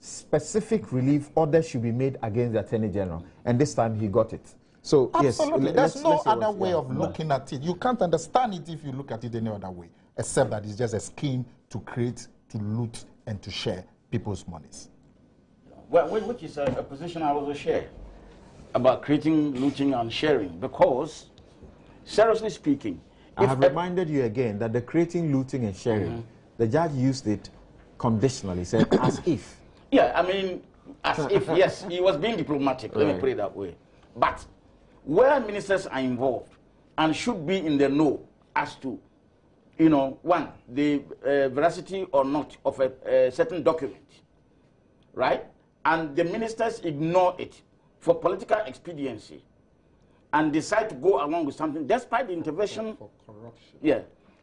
specific relief orders should be made against the Attorney General. And this time he got it. So, absolutely. Yes. There's no other way of looking at it. You can't understand it if you look at it any other way, except that it's just a scheme to create, to loot, and to share people's monies. Well, which is a position I also share about creating, looting, and sharing, because, seriously speaking, I have reminded you again that the creating, looting, and sharing, the judge used it conditionally, said as if. Yeah, I mean, as if, yes, he was being diplomatic, let me put it that way. But where ministers are involved and should be in the know as to, you know, one, the veracity or not of a certain document, right? And the ministers ignore it for political expediency and decide to go along with something despite the intervention Yeah.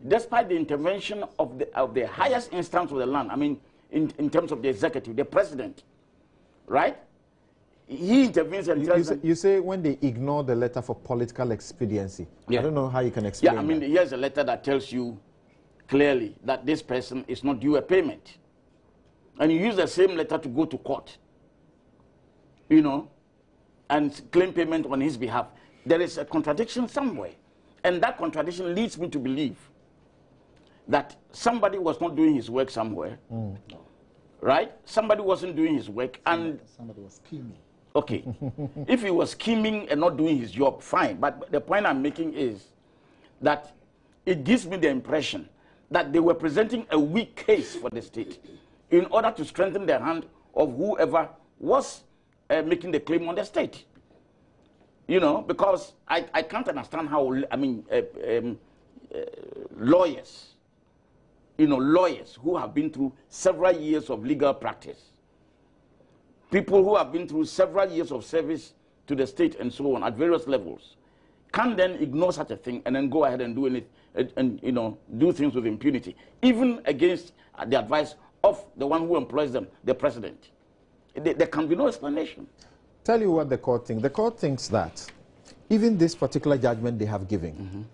Despite the intervention of the highest instance of the land, I mean, in terms of the executive, the president, right? He intervenes and tells them. You say when they ignore the letter for political expediency. Yeah. I don't know how you can explain Yeah, I mean, that. here's a letter that tells you clearly that this person is not due a payment. And you use the same letter to go to court, you know, and claim payment on his behalf. There is a contradiction somewhere. And that contradiction leads me to believe that somebody was not doing his work somewhere, right? Somebody wasn't doing his work, and somebody was scheming. Okay, if he was scheming and not doing his job, fine. But the point I'm making is that it gives me the impression that they were presenting a weak case for the state in order to strengthen the hand of whoever was making the claim on the state. You know, because I can't understand how, I mean, lawyers, you know, lawyers who have been through several years of legal practice, people who have been through several years of service to the state and so on at various levels, can then ignore such a thing and then go ahead and do anything, and you know, do things with impunity, even against the advice of the one who employs them, the president. There can be no explanation. Tell you what the court thinks. The court thinks that even this particular judgment they have given,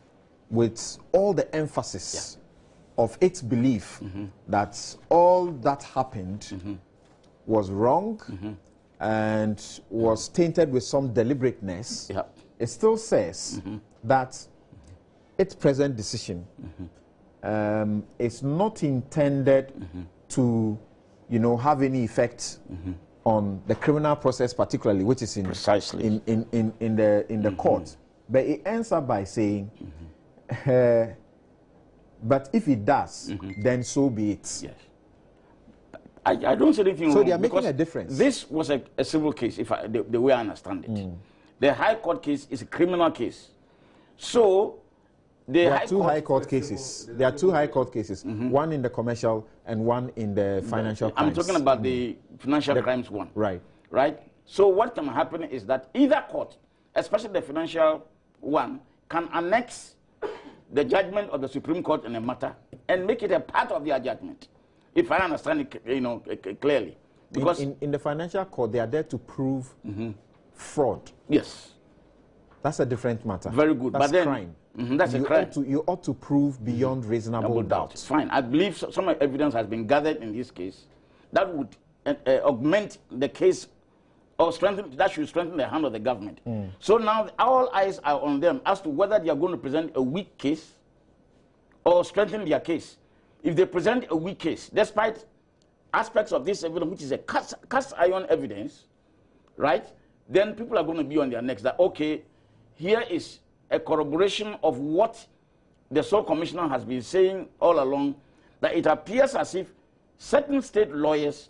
with all the emphasis of its belief that all that happened was wrong and was tainted with some deliberateness, it still says that its present decision is not intended to, you know, have any effect on the criminal process, particularly, which is in the court. But it ends up by saying, but if it does, then so be it. Yes. I don't see anything wrong. So they are making a difference. This was a civil case, if the way I understand it. The High Court case is a criminal case. So there are two high court cases. There are two high court cases. One in the commercial and one in the financial crimes. I'm talking about the financial crimes one. Right. Right? So what can happen is that either court, especially the financial one, can annex the judgment of the Supreme Court in a matter and make it a part of their judgment, if I understand it, you know, clearly. Because in the financial court, they are there to prove fraud. Yes. That's a different matter. Very good. That's but then, crime. That's a crime. You ought to prove beyond reasonable doubt. Fine. I believe some evidence has been gathered in this case that would augment the case or strengthen, that should strengthen the hand of the government. So now all eyes are on them as to whether they are going to present a weak case or strengthen their case. If they present a weak case, despite aspects of this evidence, which is a cast iron evidence, right, then people are going to be on their necks that, okay, here is a corroboration of what the sole commissioner has been saying all along, that it appears as if certain state lawyers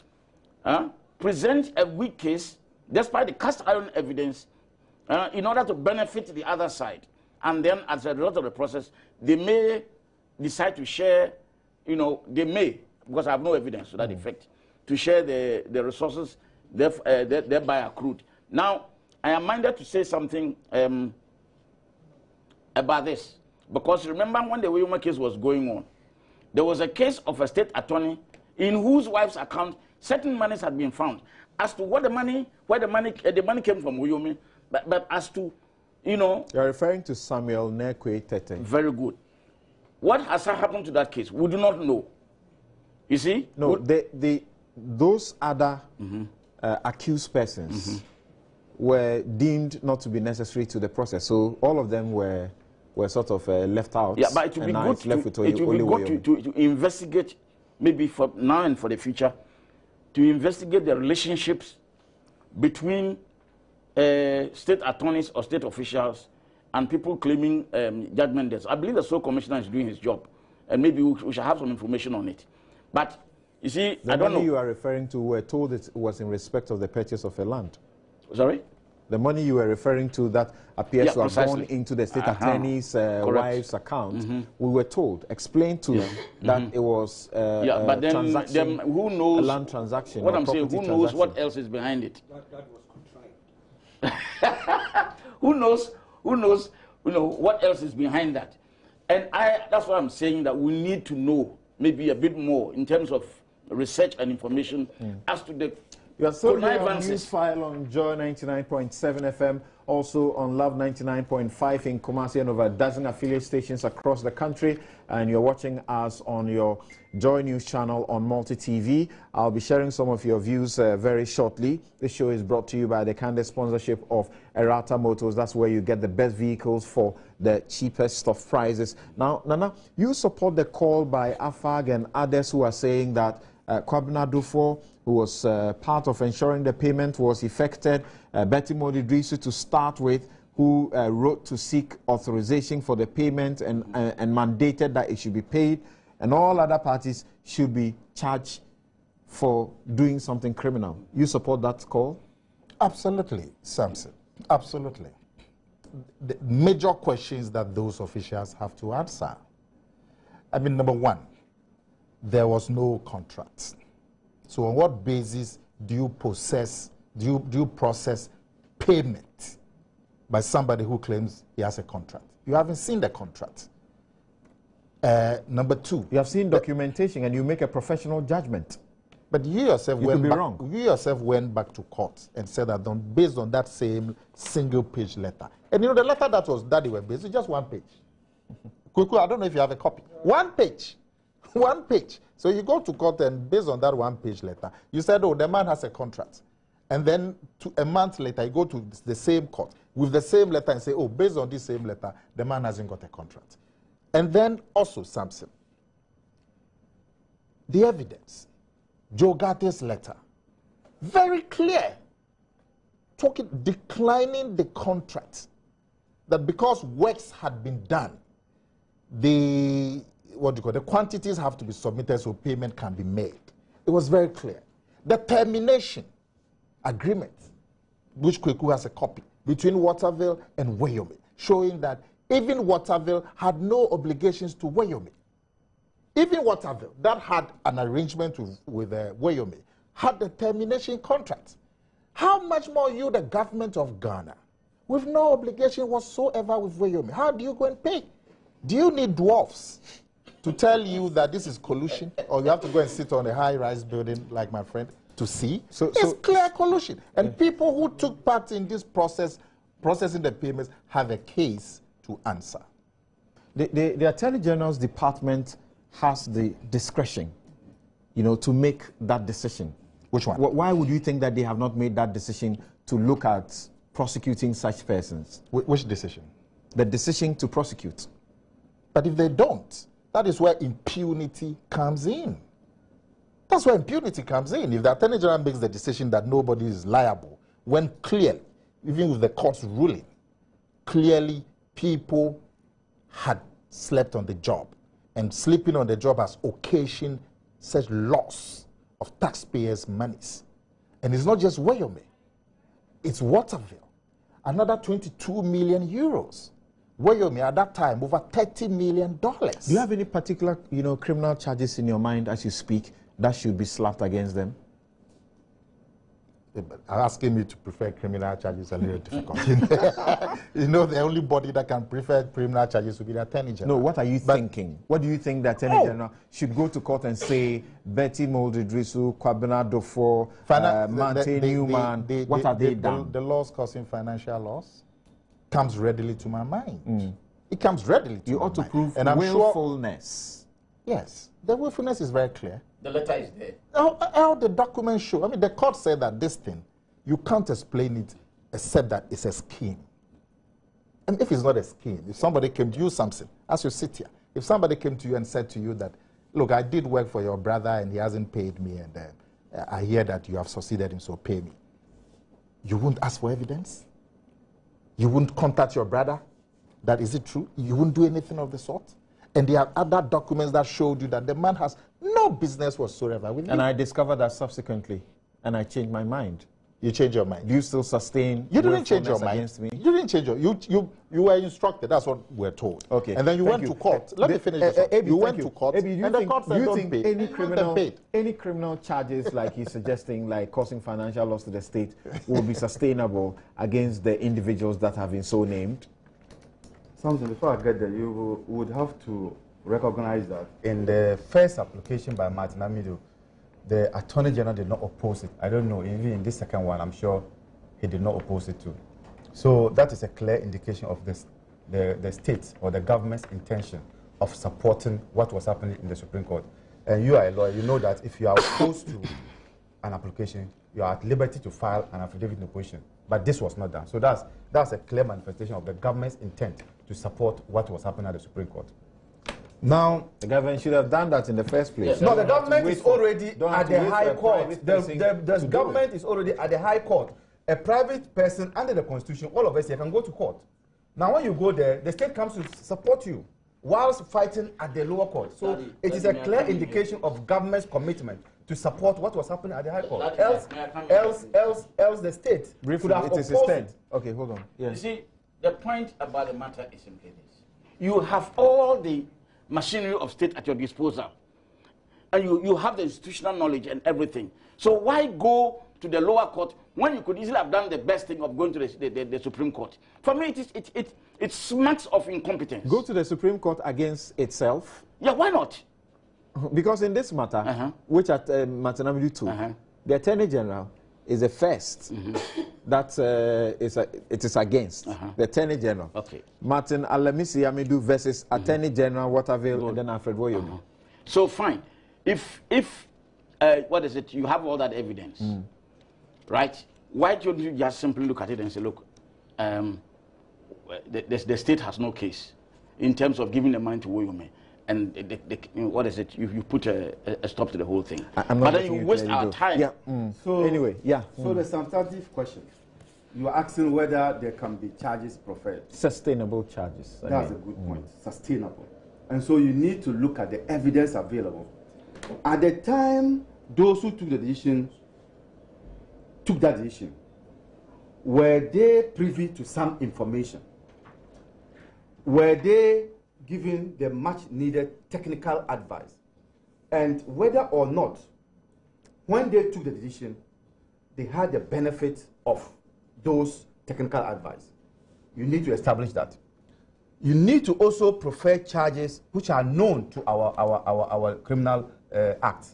present a weak case despite the cast iron evidence in order to benefit the other side. And then as a result of the process, they may decide to share, you know, they may, because I have no evidence to that effect, to share the resources thereby accrued. Now, I am minded to say something about this, because remember when the Woyome case was going on, there was a case of a state attorney in whose wife's account certain monies had been found. As to what the money, where the money came from Woyome, but as to, you know, you're referring to Samuel Nekwe Tete. Very good. What has happened to that case? We do not know. You see? No, those other accused persons were deemed not to be necessary to the process. So all of them were sort of left out. Yeah, but it would be good to investigate, maybe for now and for the future, to investigate the relationships between state attorneys or state officials and people claiming judgment debts. I believe the sole commissioner is doing his job, and maybe we shall have some information on it. But you see, I don't know. The money you are referring to, were told it was in respect of the purchase of a land. Sorry? The money you were referring to that appears to have gone into the state attorney's wife's account, we were told, explained to that it was but then who knows a land transaction. What I'm saying, who knows what else is behind it? That was contrived. Who knows, you know, what else is behind that? And that's why I'm saying that we need to know maybe a bit more in terms of research and information as to the You are still here on Newsfile on Joy 99.7 FM, also on Love 99.5 in Kumasi and over a dozen affiliate stations across the country. And you're watching us on your Joy News channel on Multi TV. I'll be sharing some of your views very shortly. This show is brought to you by the candid sponsorship of Erata Motors. That's where you get the best vehicles for the cheapest of prices. Now, Nana, you support the call by AFAG and others who are saying that Kwabena Dufo, who was part of ensuring the payment was effected, Betty Modidrisu to start with, who wrote to seek authorization for the payment and mandated that it should be paid, and all other parties should be charged for doing something criminal. You support that call? Absolutely, Samson. Absolutely. The major questions that those officials have to answer. I mean, number one, there was no contract. So on what basis do you process payment by somebody who claims he has a contract? You haven't seen the contract. Number two, you have seen documentation and you make a professional judgment. But you yourself went back to court and said that based on that same single-page letter. And you know the letter that they were based is just one page. Kuku, I don't know if you have a copy. One page. One page. So you go to court and based on that one-page letter, you said, oh, the man has a contract. And then a month later, you go to the same court with the same letter and say, oh, based on this same letter, the man hasn't got a contract. And then also, Samson, the evidence, Joe Gatte's letter, very clear, declining the contract, that because works had been done, the quantities have to be submitted so payment can be made. It was very clear. The termination agreement, which Kweku has a copy, between Waterville and Woyome, showing that even Waterville had no obligations to Woyome. Even Waterville, that had an arrangement with Woyome, had the termination contract. How much more you, the government of Ghana, with no obligation whatsoever with Woyome? How do you go and pay? Do you need dwarfs to tell you that this is collusion, or you have to go and sit on a high-rise building like my friend to see? It's clear collusion. And people who took part in this processing the payments, have a case to answer. The Attorney General's department has the discretion, to make that decision. Which one? Why would you think that they have not made that decision to look at prosecuting such persons? Which decision? The decision to prosecute. But if they don't, that is where impunity comes in. That's where impunity comes in. If the Attorney General makes the decision that nobody is liable, when clearly, even with the court's ruling, clearly people had slept on the job, and sleeping on the job has occasioned such loss of taxpayers' monies. And it's not just Woyome, it's Waterville, another 22 million euros. Woyome at that time, over $30 million. Do you have any particular, criminal charges in your mind as you speak that should be slapped against them? Asking me to prefer criminal charges is a little difficult. The only body that can prefer criminal charges would be the Attorney General. No, what are you thinking? What do you think the Attorney General should go to court and say, Betty Modidrisu, Kwabena Dufo, Mante Newman, what have they done? The laws causing financial loss comes readily to my mind. It comes readily to my mind. You ought to prove willfulness. Yes, the willfulness is very clear. The letter is there. How the documents show. I mean, the court said that this thing, you can't explain it except that it's a scheme. And if it's not a scheme, if somebody came to you, something, as you sit here, if somebody came to you and said to you that, look, I did work for your brother and he hasn't paid me, and I hear that you have succeeded him, so pay me. You wouldn't ask for evidence? You wouldn't contact your brother? That is it true? You wouldn't do anything of the sort? And there are other documents that showed you that the man has no business whatsoever with you. And I discovered that subsequently, and I changed my mind. You changed your mind. Do you still sustain? You didn't change your mind against me? You didn't change your. You were instructed. That's what we're told. Okay. And then you went to court. Let me finish this. You went to court, and the court said don't pay. Any criminal charges like he's suggesting, like causing financial loss to the state, will be sustainable against the individuals that have been so named? Something before I get there, you would have to recognize that in the first application by Martin Amido, the Attorney General did not oppose it. I don't know, even in this second one, I'm sure he did not oppose it too. So that is a clear indication of this, the state or the government's intention of supporting what was happening in the Supreme Court. And you are a lawyer, you know that if you are opposed to an application, you are at liberty to file an affidavit in opposition. But this was not done. So that's a clear manifestation of the government's intent to support what was happening at the Supreme Court. Now, the government should have done that in the first place. No, the government is already at the High Court. The government is already at the High Court. A private person under the Constitution, all of us here can go to court. Now, when you go there, the state comes to support you whilst fighting at the lower court. So it is a clear indication of government's commitment to support what was happening at the High Court. Else the state could have opposed it. Okay, hold on. Yes. You see, the point about the matter is simply this. You have all the machinery of state at your disposal. And you have the institutional knowledge and everything. So why go to the lower court when you could easily have done the best thing of going to the Supreme Court? For me, it smacks of incompetence. Go to the Supreme Court against itself? Yeah, why not? Because in this matter, which at Martin Amidu too, the Attorney General is the first that it is against, the Attorney General. Okay. Martin Alamisi Amidu versus Attorney General Waterville and then Alfred Woyome. So fine. If what is it, you have all that evidence, right? Why don't you just simply look at it and say, look, the state has no case in terms of giving the money to Woyome. And what is it? You put a stop to the whole thing. But then you waste our time. Yeah. So anyway, yeah. So the substantive question, you are asking whether there can be charges preferred. Sustainable charges. That's a good point. Sustainable. And so you need to look at the evidence available. At the time, those who took the decision took that decision. Were they privy to some information? Were they given the much needed technical advice? And whether or not, when they took the decision, they had the benefit of those technical advice. You need to establish that. You need to also prefer charges which are known to our criminal act.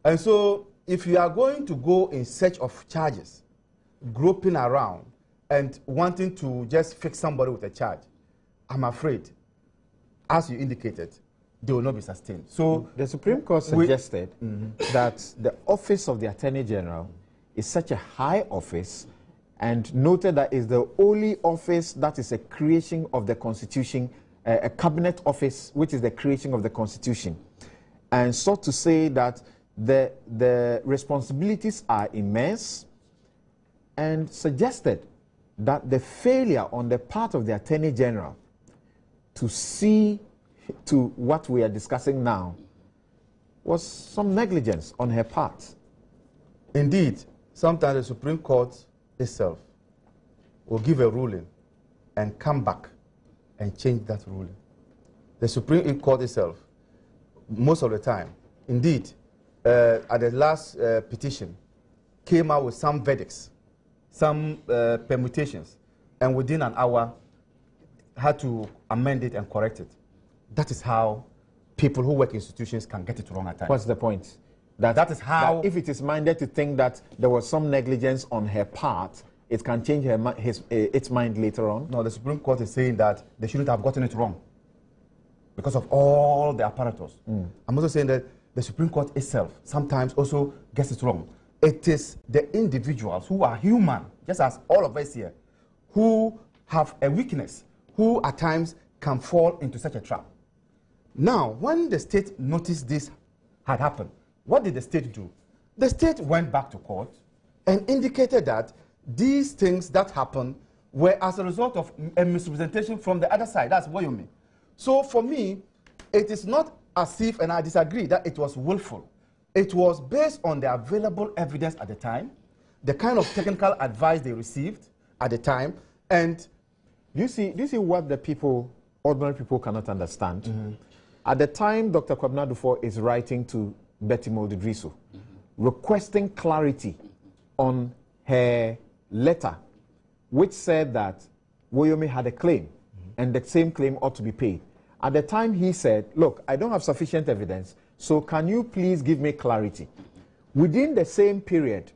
And so if you are going to go in search of charges, groping around and wanting to just fix somebody with a charge, I'm afraid, as you indicated, they will not be sustained. So the Supreme Court suggested that the office of the Attorney General is such a high office and noted that is the only office that is a creation of the Constitution, a cabinet office which is the creation of the Constitution, and sought to say that the responsibilities are immense, and suggested that the failure on the part of the Attorney General to see to what we are discussing now was some negligence on her part. Indeed, sometimes the Supreme Court itself will give a ruling and come back and change that ruling. The Supreme Court itself, most of the time, indeed, at the last petition, came out with some verdicts, some permutations, and within an hour had to amend it and correct it. That is how people who work in institutions can get it wrong at times. What's the point? That is how... That if it is minded to think that there was some negligence on her part, it can change its mind later on? No, the Supreme Court is saying that they shouldn't have gotten it wrong because of all the apparatus. I'm also saying that the Supreme Court itself sometimes also gets it wrong. It is the individuals who are human, just as all of us here, who have a weakness, who at times can fall into such a trap. Now, when the state noticed this had happened, what did the state do? The state went back to court and indicated that these things that happened were as a result of a misrepresentation from the other side. That's Woyome. So for me, it is not as if, and I disagree, that it was willful. It was based on the available evidence at the time, the kind of technical advice they received at the time, and do you see what the people, ordinary people, cannot understand? At the time Dr. Kwabena Dufo is writing to Betty Moldidriso, requesting clarity on her letter, which said that Woyome had a claim and the same claim ought to be paid. At the time he said, look, I don't have sufficient evidence, so can you please give me clarity? Within the same period,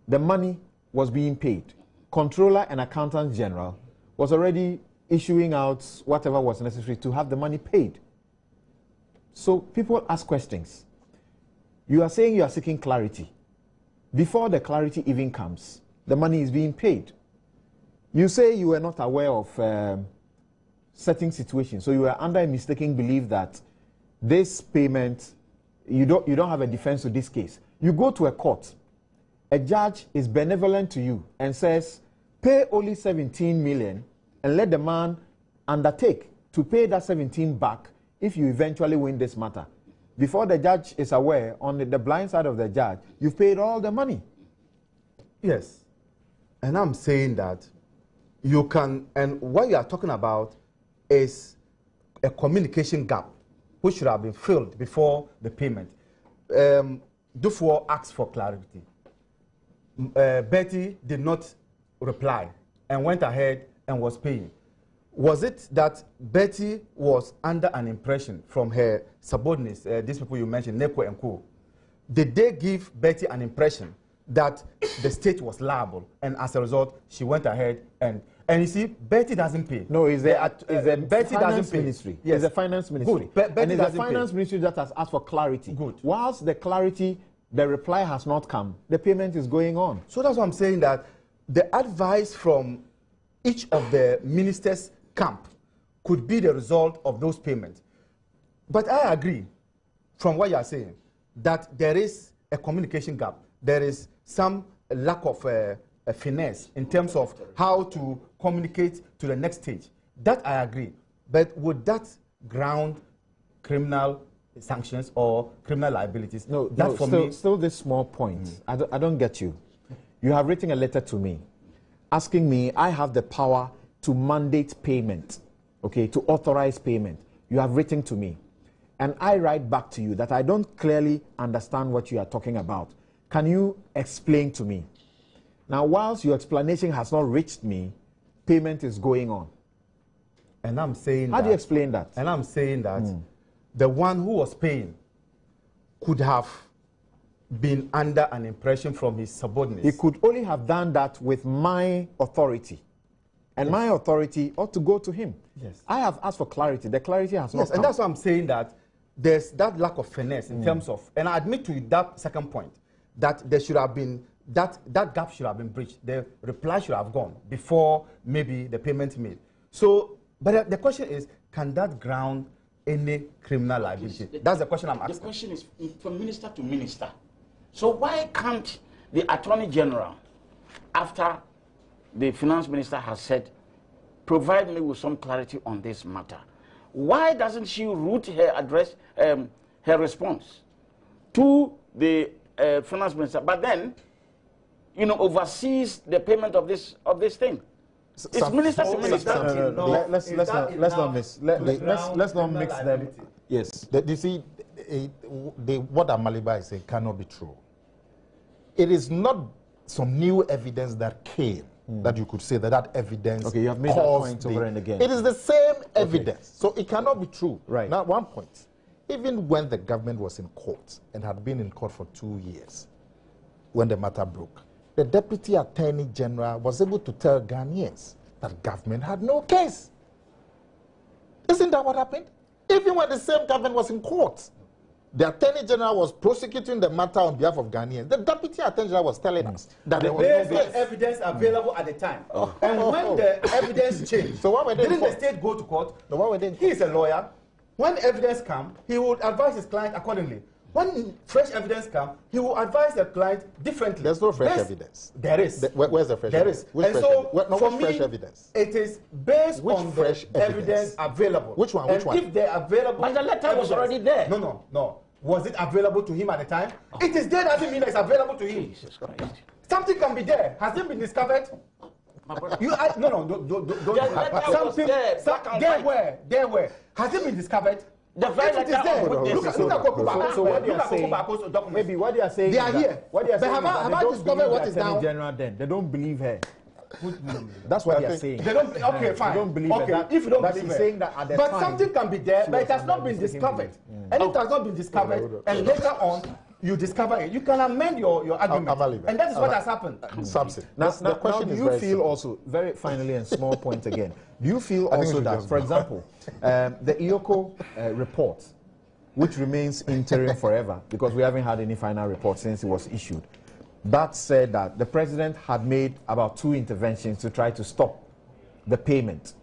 the money was being paid. Controller and Accountant General was already issuing out whatever was necessary to have the money paid. So people ask questions. You are saying you are seeking clarity. Before the clarity even comes, the money is being paid. You say you were not aware of certain situations, so you were under a mistaken belief that this payment, you don't have a defense to this case. You go to a court, a judge is benevolent to you and says, pay only 17 million and let the man undertake to pay that 17 back if you eventually win this matter. Before the judge is aware, on the blind side of the judge, you've paid all the money. Yes. And I'm saying that you can, and what you are talking about is a communication gap which should have been filled before the payment. Dufour asked for clarity. Betty did not reply and went ahead and was paying. Was it that Betty was under an impression from her subordinates, these people you mentioned, Neko and Co? Did they give Betty an impression that the state was liable, and as a result, she went ahead and you see, Betty doesn't pay. No, it's the Betty doesn't pay. Ministry. Yes. It's the finance ministry. Good. And it's the finance ministry that has asked for clarity. Good. Whilst the clarity, the reply has not come, the payment is going on. So that's what I'm saying, that the advice from each of the ministers' camp could be the result of those payments. But I agree, from what you are saying, that there is a communication gap. There is some lack of finesse in terms of how to communicate to the next stage. That I agree. But would that ground criminal sanctions or criminal liabilities? No, that for me, still this small point. I don't get you. You have written a letter to me asking me, I have the power to mandate payment, okay, to authorize payment. You have written to me. And I write back to you that I don't clearly understand what you are talking about. Can you explain to me? Now, whilst your explanation has not reached me, payment is going on. And I'm saying How do you explain that? And I'm saying that the one who was paying could have been under an impression from his subordinates. He could only have done that with my authority. And my authority ought to go to him. Yes. I have asked for clarity. The clarity has not come. And that's why I'm saying that there's that lack of finesse in terms of, and I admit to you that second point, that there should have been, that gap should have been breached. The reply should have gone before maybe the payment made. So, but the question is, can that ground any criminal liability? That's the question I'm asking. The question is from minister to minister. So why can't the Attorney General, after the finance minister has said, provide me with some clarity on this matter, why doesn't she route her address, her response to the finance minister, but then, oversees the payment of this thing? It's minister to minister. Let's not mix them. Yes. You see, what Amaliba is saying cannot be true. It is not some new evidence that came that you could say that evidence. Okay, you have made that point over and again. It is the same evidence, so it cannot be true. Right. Now, one point. Even when the government was in court and had been in court for 2 years, when the matter broke, the Deputy Attorney General was able to tell Ghanaians that government had no case. Isn't that what happened? Even when the same government was in court, the Attorney General was prosecuting the matter on behalf of Ghanaians. The Deputy Attorney General was telling us that there was no case. Evidence available at the time. And when the evidence changed, so why didn't the state go to court? No, why were they in court? He is a lawyer. When evidence comes, he would advise his client accordingly. When fresh evidence comes, he will advise the client differently. There's no fresh evidence. There is. Where's the fresh There is. evidence? And so, for me, fresh evidence? It is based on the evidence available. Which one? Which one? If they're available... But the letter was already there. No. Was it available to him at the time? It is there doesn't mean it's available to him. Jesus Christ. Something can be there. Has it been discovered? Don't. Something There were. Has it been discovered? The very it is there. So what they are saying, maybe what they are saying, they are here. What they are saying, have I discovered what is now? General then they don't believe her. That's what they're saying. They don't. Okay, fine. You don't believe okay, that. if you don't But believe he's it, saying that at the but time, something can be there, but it has not been discovered. And if it has not been discovered, and later on you discover it, you can amend your argument, and that is what has happened. Samson. Now, The question do is you very feel simple. also, very finally and small point again, do you feel I think we also should that, just for go. example, the IOCO report, which remains interim forever, because we haven't had any final report since it was issued, that said that the president had made about 2 interventions to try to stop the payment.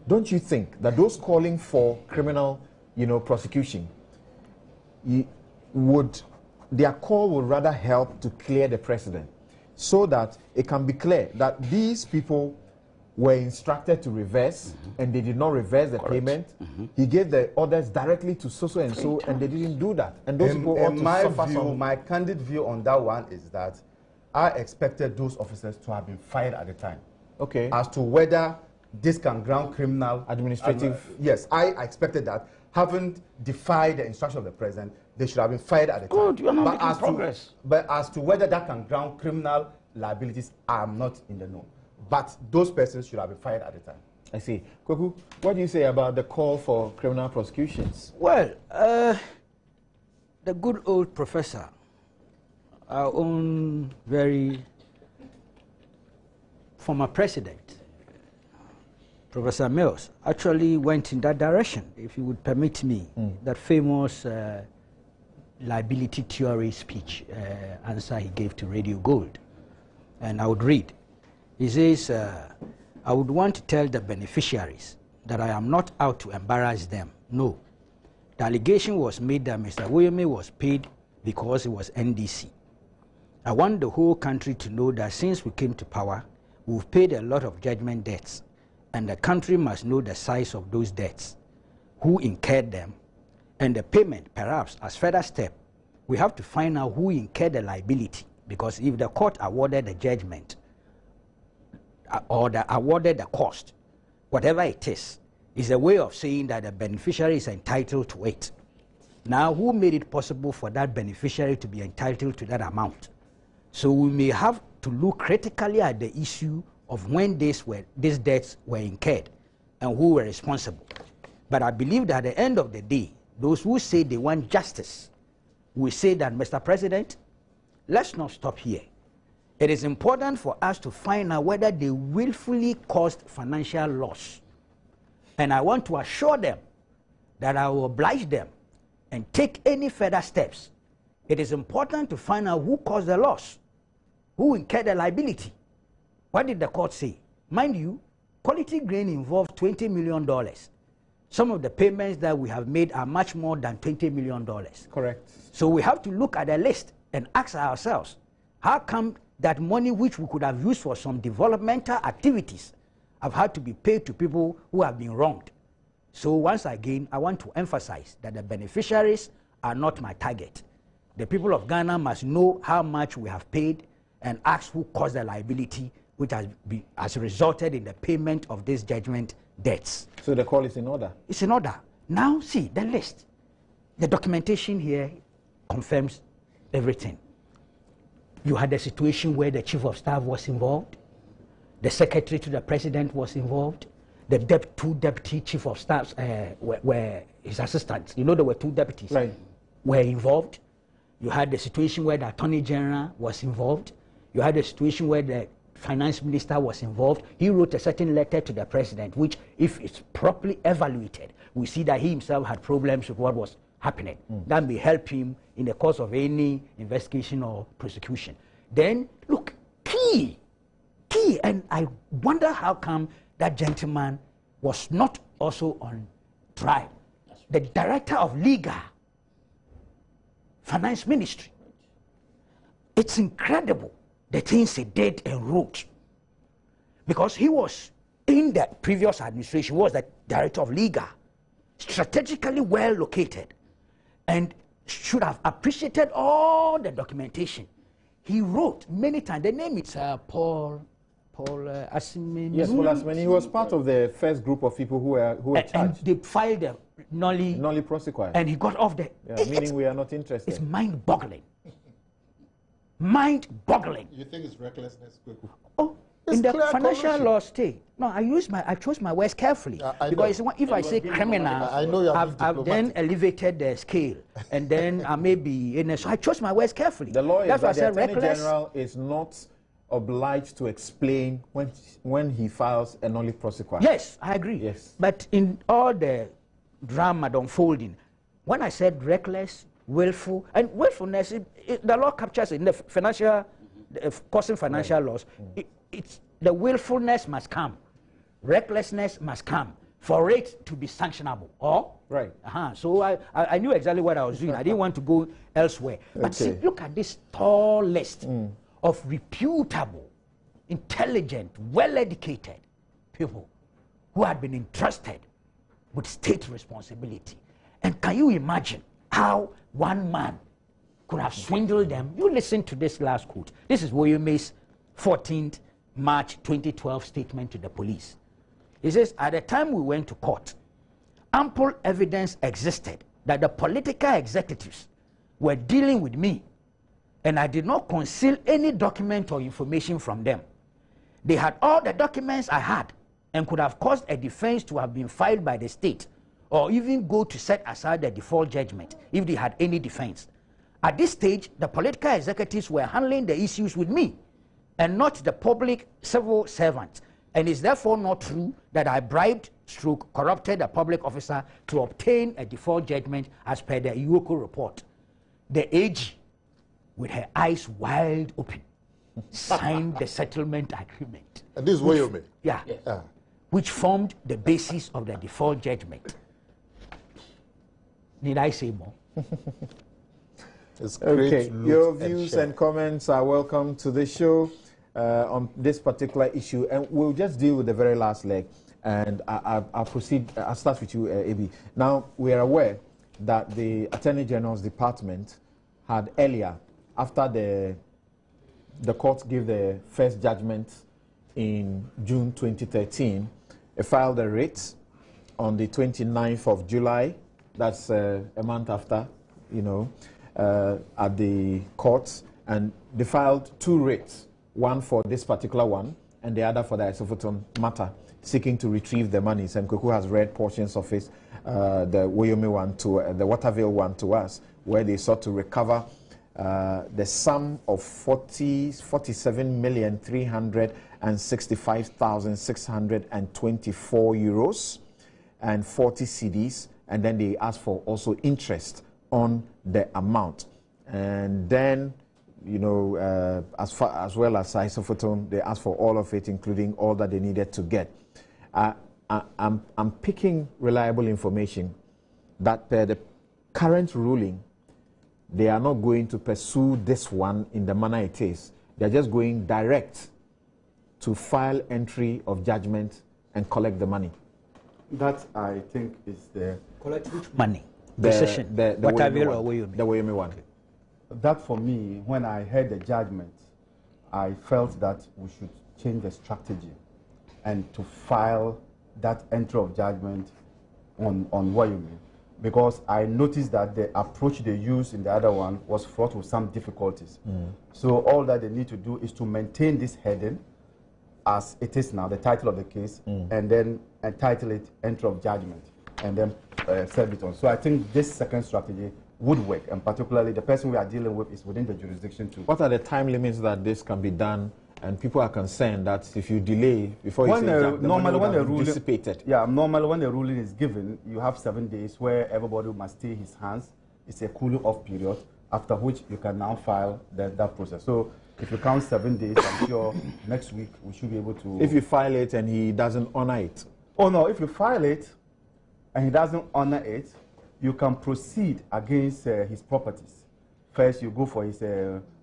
Don't you think that those calling for criminal, prosecution, their call would rather help to clear the precedent, so that it can be clear that these people were instructed to reverse, and they did not reverse the payment. He gave the orders directly to so and so, and they didn't do that. And those people ought to suffer some. My candid view on that one is that I expected those officers to have been fired at the time. Okay. As to whether this can ground criminal Administrative. Yes, I expected that. Having defied the instruction of the president, they should have been fired at the time. Good, you are not making progress. But as to whether that can ground criminal liabilities, I am not in the know. But those persons should have been fired at the time. I see. Kweku, what do you say about the call for criminal prosecutions? Well, the good old professor, our own very former president, Professor Mills, actually went in that direction, if you would permit me, that famous liability theory speech answer he gave to Radio Gold. And I would read. He says, I would want to tell the beneficiaries that I am not out to embarrass them. No. The allegation was made that Mr. Woyome was paid because he was NDC. I want the whole country to know that since we came to power, we've paid a lot of judgment debts, and the country must know the size of those debts, who incurred them, and the payment. Perhaps as further step, we have to find out who incurred the liability, because if the court awarded the judgment or awarded the cost, whatever it is a way of saying that the beneficiary is entitled to it. Now, who made it possible for that beneficiary to be entitled to that amount? So we may have to look critically at the issue of when these debts were incurred and who were responsible. But I believe that at the end of the day, those who say they want justice will say that, Mr. President, let's not stop here. It is important for us to find out whether they willfully caused financial loss. And I want to assure them that I will oblige them and take any further steps. It is important to find out who caused the loss, who incurred the liability. What did the court say? Mind you, Quality Grain involved $20 million. Some of the payments that we have made are much more than $20 million. Correct. So we have to look at the list and ask ourselves, how come that money which we could have used for some developmental activities have had to be paid to people who have been wronged? So once again, I want to emphasize that the beneficiaries are not my target. The people of Ghana must know how much we have paid and ask who caused the liability which has resulted in the payment of this judgment debts. So the call is in order? It's in order. Now see the list. The documentation here confirms everything. You had a situation where the chief of staff was involved, the secretary to the president was involved, the two deputy chief of staffs were his assistants. You know, there were 2 deputies were involved. You had the situation where the attorney general was involved. You had a situation where the finance minister was involved. He wrote a certain letter to the president, which, if it's properly evaluated, we see that he himself had problems with what was happening. That may help him in the course of any investigation or prosecution. Then, look, key, and I wonder how come that gentleman was not also on trial. The director of legal finance ministry. It's incredible the things he did and wrote, because he was in the previous administration, was the director of legal, strategically well located, and should have appreciated all the documentation. He wrote many times. The name is Paul Asimeni. Yes, Paul Asimeni. He was part of the first group of people who were charged. And they filed a nollie prosequi. And he got off the... meaning we are not interested. It's mind-boggling. Mind-boggling. You think it's recklessness? Oh, in the financial law state. No, I chose my words carefully because if I say criminal, I've then elevated the scale, and then I may be in. So I chose my words carefully. The law is that's why that I said the Attorney reckless. General is not obliged to explain when he files a nollie prosequi. Yes, I agree. Yes, but in all the drama unfolding, when I said reckless, willful, and willfulness, the law captures it in the financial, causing financial loss. It's the willfulness must come, recklessness must come for it to be sanctionable. Or right. So I knew exactly what I was doing. I didn't want to go elsewhere. But see, look at this tall list of reputable, intelligent, well-educated people who had been entrusted with state responsibility. And can you imagine how one man could have swindled them? You listen to this last quote. This is Woyome's 14th March 2012 statement to the police. He says, at the time we went to court, ample evidence existed that the political executives were dealing with me, and I did not conceal any document or information from them. They had all the documents I had and could have caused a defense to have been filed by the state, or even go to set aside the default judgment if they had any defense. At this stage, the political executives were handling the issues with me and not the public civil servants. And it's therefore not true that I bribed, corrupted a public officer to obtain a default judgment as per the Iwoko report. The AG, with her eyes wide open, signed the settlement agreement. And this is Woyome? Yeah. Yes. Which formed the basis of the default judgment. Need I say more? Okay, your views and comments are welcome to the show on this particular issue, and we'll just deal with the very last leg, and I'll proceed. I'll start with you, AB. Now, we are aware that the Attorney General's Department had earlier, after the court gave the first judgment in June 2013, filed a writ on the 29th of July, that's a month after, at the courts, and they filed two writs, one for this particular one and the other for the Isofoton matter, seeking to retrieve the monies. And Kuku has read portions of it, the Woyome one to the Waterville one to us, where they sought to recover the sum of 47,365,624 euros and 40 cedis, and then they asked for also interest on the amount. And then, as well as Isofoton, they asked for all of it, including all that they needed to get. I'm picking reliable information that the current ruling, they are not going to pursue this one in the manner it is. They're just going direct to file entry of judgment and collect the money. That, I think, is the... Collect which money? The Woyome one. Okay. That, for me, when I heard the judgment, I felt that we should change the strategy and to file that entry of judgment on Woyome, because I noticed that the approach they used in the other one was fraught with some difficulties. So all that they need to do is to maintain this heading as it is now, the title of the case, and then entitle it entry of judgment, and then serve it on. So I think this second strategy would work, and particularly the person we are dealing with is within the jurisdiction too. What are the time limits that this can be done? And people are concerned that if you delay before you normally when the ruling dissipated. Yeah, normally when the ruling is given, you have 7 days where everybody must stay his hands. It's a cooling off period, after which you can now file that process. So if you count 7 days, I'm sure next week we should be able to. If you file it and he doesn't honor it. Oh no, if you file it and he doesn't honor it, you can proceed against his properties. First, you go for his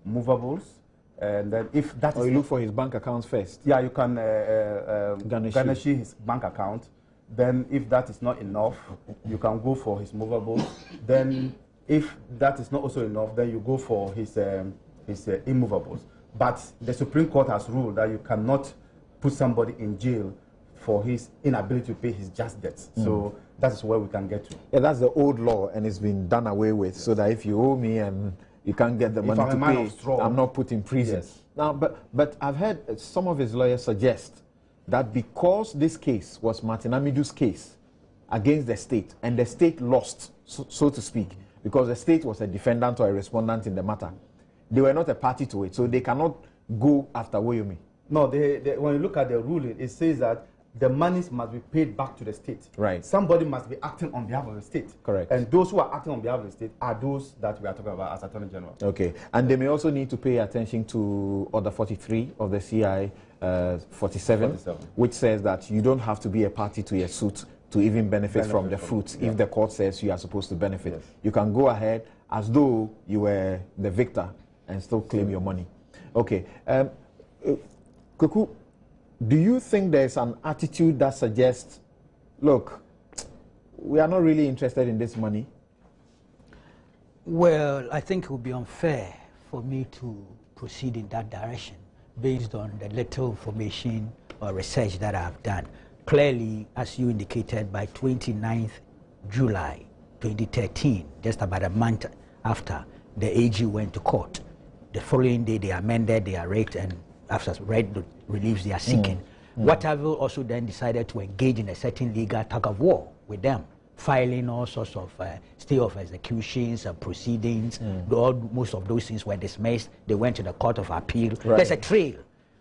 movables. And then if that or you look for his bank accounts first. Yeah, you can garnish his bank account. Then if that is not enough, you can go for his movables. Then if that is not also enough, then you go for his immovables. But the Supreme Court has ruled that you cannot put somebody in jail for his inability to pay his just debts. So that is where we can get to. Yeah, that's the old law, and it's been done away with. Yes. So that if you owe me and you can't get the money I'm a to man pay. of straw. I'm not put in prison. Yes. Now, but I've heard some of his lawyers suggest that because this case was Martin Amidu's case against the state, and the state lost, so to speak, because the state was a defendant or a respondent in the matter, they were not a party to it, so they cannot go after Woyome. No, when you look at the ruling, it says that the monies must be paid back to the state. Right. Somebody must be acting on behalf of the state. Correct. And those who are acting on behalf of the state are those that we are talking about as Attorney General. Okay. And they may also need to pay attention to Order 43 of the CI 47, which says that you don't have to be a party to a suit to even benefit from the fruits. If the court says you are supposed to benefit, you can go ahead as though you were the victor and still claim your money. Okay. Kuku, do you think there's an attitude that suggests, look, we are not really interested in this money? Well, I think it would be unfair for me to proceed in that direction based on the little information or research that I've done. Clearly, as you indicated, by 29th July 2013, just about a month after, the AG went to court. The following day, they amended their rate, and after read the reliefs they are seeking. Waterville also then decided to engage in a certain legal tug of war with them, filing all sorts of stay of executions and proceedings. Most of those things were dismissed. They went to the Court of Appeal. Right. There's a trail,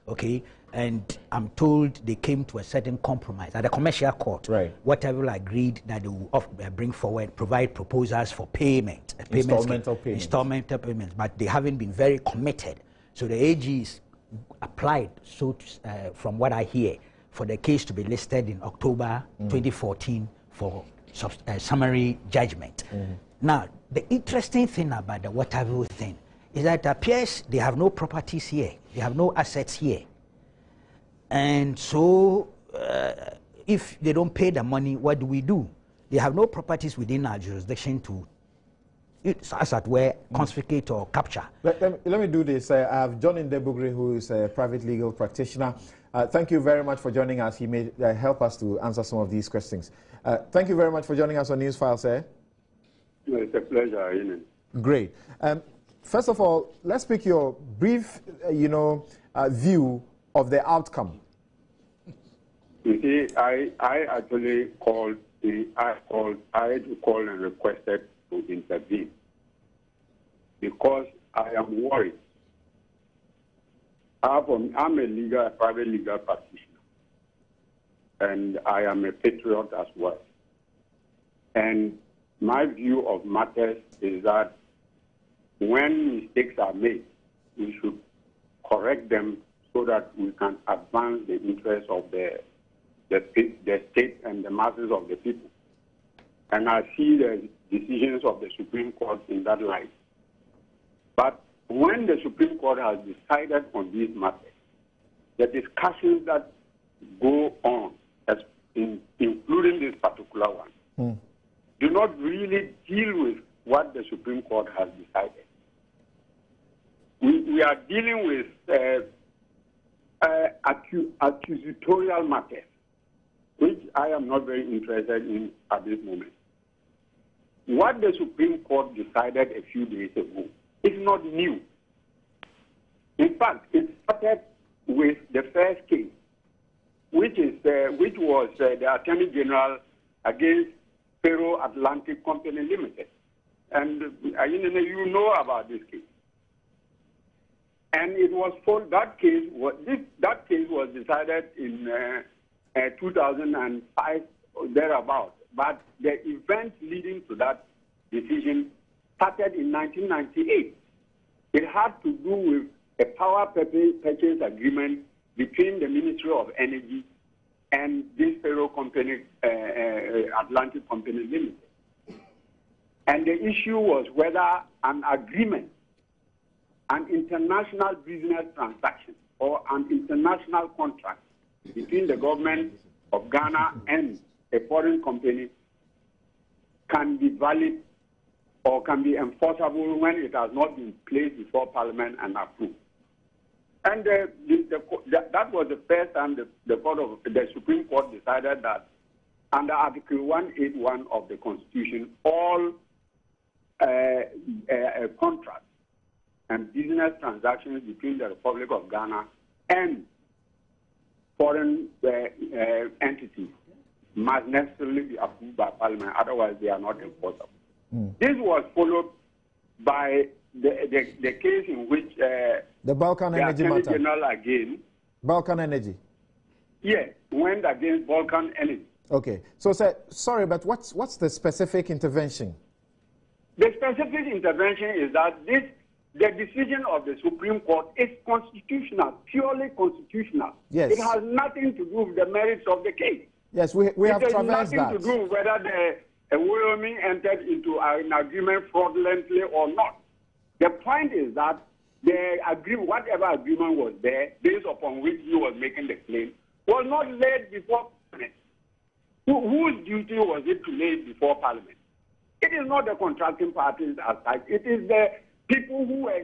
okay? And I'm told they came to a certain compromise at the commercial court. Right. Waterville agreed that they will bring forward, provide proposals for payment. Installmental payments, but they haven't been very committed. So the AG's applied, from what I hear, for the case to be listed in October 2014 for summary judgment. Now, the interesting thing about the Waterville thing is that it appears they have no properties here, they have no assets here. And so, if they don't pay the money, what do? They have no properties within our jurisdiction to, as it were, confiscate or capture. Let me do this. I have John Ndebugri, who is a private legal practitioner. Thank you very much for joining us. He may help us to answer some of these questions. Thank you very much for joining us on Newsfile, sir. It's a pleasure, Ian. Great. First of all, let's pick your brief, view of the outcome. You see, I actually called and requested to intervene because I am worried. I'm a private legal practitioner, and I am a patriot as well. And my view of matters is that when mistakes are made, we should correct them so that we can advance the interests of the state and the masses of the people. And I see the decisions of the Supreme Court in that light. But when the Supreme Court has decided on these matters, the discussions that go on, including this particular one, do not really deal with what the Supreme Court has decided. We are dealing with accusatorial matters, which I am not very interested in at this moment. What the Supreme Court decided a few days ago is not new. In fact, it started with the first case, which was the Attorney General against Faro Atlantic Company Limited. And you know about this case. And it was that case was decided in 2005 or thereabouts. But the events leading to that decision started in 1998. It had to do with a power purchase agreement between the Ministry of Energy and this Faro company, Atlantic Company Limited. And the issue was whether an agreement, an international business transaction, or an international contract between the government of Ghana and a foreign company can be valid or can be enforceable when it has not been placed before Parliament and approved. And that was the first time the Supreme Court decided that under Article 181 of the Constitution, all contracts and business transactions between the Republic of Ghana and foreign entities must necessarily be approved by Parliament, otherwise they are not enforceable. This was followed by the case in which the Balkan Energy Attorney matter. General again. Balkan Energy. Yes, went against Balkan Energy. Okay. So, sir, sorry, but what's the specific intervention? The specific intervention is that the decision of the Supreme Court is constitutional, purely constitutional. Yes. It has nothing to do with the merits of the case. Yes, we have traversed that. It has nothing to do with whether the Woyome entered into an agreement fraudulently or not. The point is that whatever agreement was there, based upon which he was making the claim, was not laid before Parliament. Whose duty was it to lay it before Parliament? It is not the contracting parties as such. It is the people who were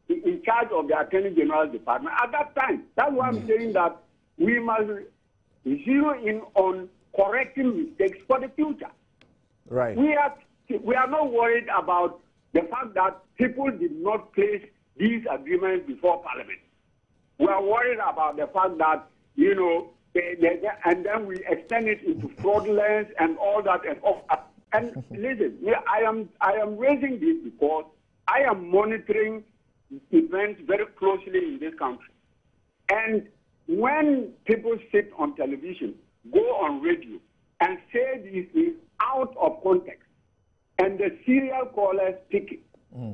in charge of the Attorney General's department at that time. That's why I'm saying that we must zero in on correcting mistakes for the future. Right. We are not worried about the fact that people did not place these agreements before Parliament. We are worried about the fact that, you know, and then we extend it into fraudulence and all that and all that. And listen, I am raising this because I am monitoring events very closely in this country. And when people sit on television, go on radio, and say these things out of context, and the serial callers pick it,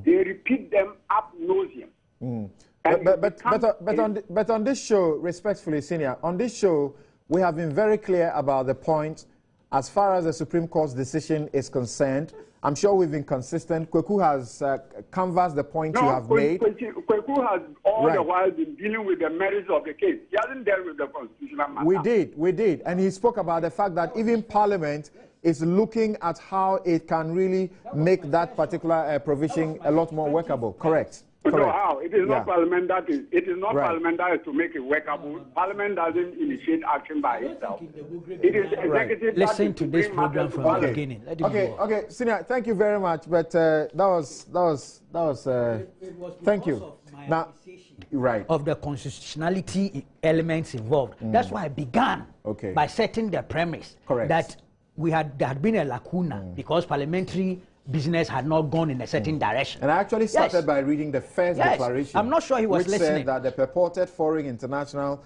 they repeat them ad nauseum. But on this show, respectfully, Senior, on this show, we have been very clear about the point as far as the Supreme Court's decision is concerned. I'm sure we've been consistent. Kweku has canvassed the point you have made. Kweku has all the while been dealing with the merits of the case. He hasn't dealt with the constitutional matter. We did. And he spoke about the fact that even Parliament is looking at how it can really make that particular provision a lot more workable. Correct. No, how? It is not Parliament that is. It is not Parliament that is to make it workable. Parliament doesn't initiate action by itself. It is executive. Listen to this program from the beginning. Okay, Senior, thank you very much. But that was thank you. Now, right. Of the constitutionality elements involved. That's why I began by setting the premise that there had been a lacuna because parliamentary business had not gone in a certain direction. And I actually started by reading the first declaration. I'm not sure he was listening. Which said that the purported foreign international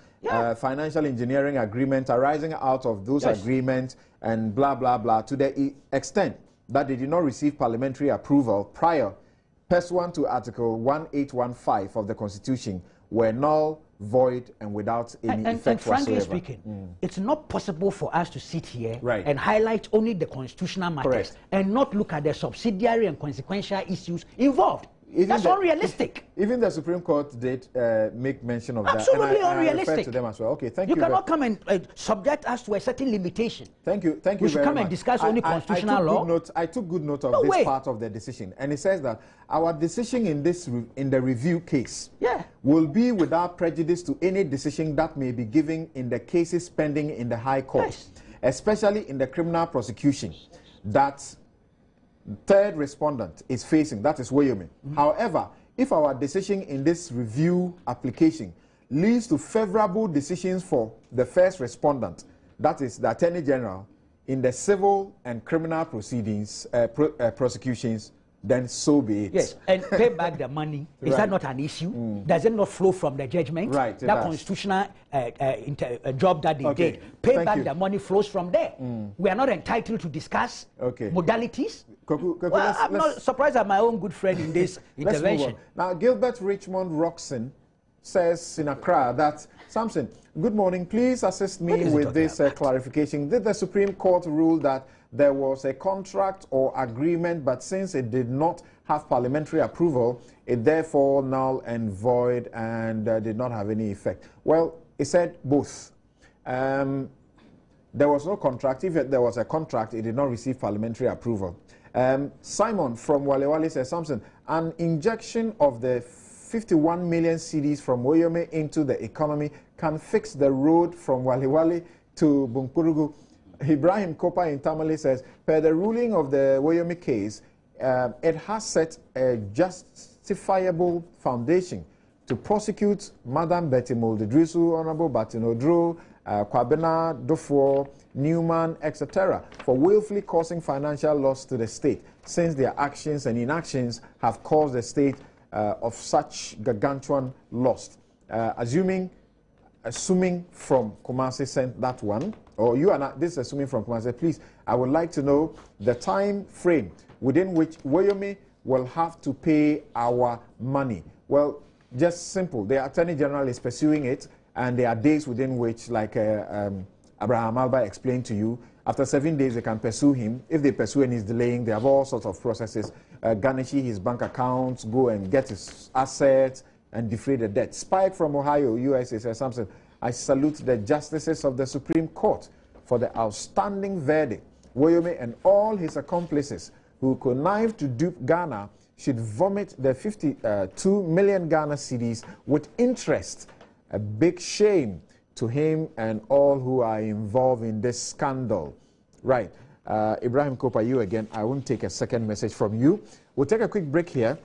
financial engineering agreement arising out of those agreements and blah, blah, blah, to the extent that they did not receive parliamentary approval prior, pursuant to Article 1815 of the Constitution, were null, void, and without any effect and frankly whatsoever. speaking, it's not possible for us to sit here and highlight only the constitutional matters and not look at the subsidiary and consequential issues involved. That's unrealistic. Even the Supreme Court did make mention of Absolutely that. Absolutely unrealistic. I referred to them as well. Okay, thank you. You cannot come and subject us to a certain limitation. Thank you. Thank you we should very come much. and discuss only constitutional law. I took good note of this part of the decision. And it says that our decision in the review case will be without prejudice to any decision that may be given in the cases pending in the High Court, especially in the criminal prosecution that third respondent is facing, that is Woyome. However, if our decision in this review application leads to favorable decisions for the first respondent, that is the Attorney General, in the civil and criminal proceedings, prosecutions, then so be it. Yes, and pay back the money. Is that not an issue? Does it not flow from the judgment? Right. That constitutional job that they did. Pay back the money flows from there. We are not entitled to discuss modalities. Well, I'm not surprised at my own good friend in this intervention. Now, Gilbert Richmond Roxon says in Accra that, Samson, good morning, please assist me with this clarification. Did the Supreme Court rule that there was a contract or agreement, but since it did not have parliamentary approval, it therefore null and void and did not have any effect? Well, it said both. There was no contract. If there was a contract, it did not receive parliamentary approval. Simon from Wale says, Samson, an injection of the 51 million cedis from Woyome into the economy can fix the road from Wale to Bunkurugu. Ibrahim Kopa in Tamale says, per the ruling of the Woyome case, it has set a just justifiable foundation to prosecute Madam Betty Moldedrisu, Honorable Batinodro, Kwabena, Dofo, Newman, etc., for willfully causing financial loss to the state, since their actions and inactions have caused the state of such gargantuan loss. Assuming from Kumasi sent that one, or you are not, this is assuming from Kumasi, please, I would like to know the time frame within which Woyome will have to pay our money. Well, just simple. The Attorney General is pursuing it, and there are days within which, like Abraham Alba explained to you, after 7 days they can pursue him. If they pursue and he's delaying, they have all sorts of processes. Garnish his bank accounts, go and get his assets, and defray the debt. Spike from Ohio, USA, says something. I salute the justices of the Supreme Court for the outstanding verdict. Woyome and all his accomplices who connived to dupe Ghana should vomit the 52 million Ghana cedis with interest. A big shame to him and all who are involved in this scandal. Right. Ibrahim Kopa, you again. I won't take a second message from you. We'll take a quick break here,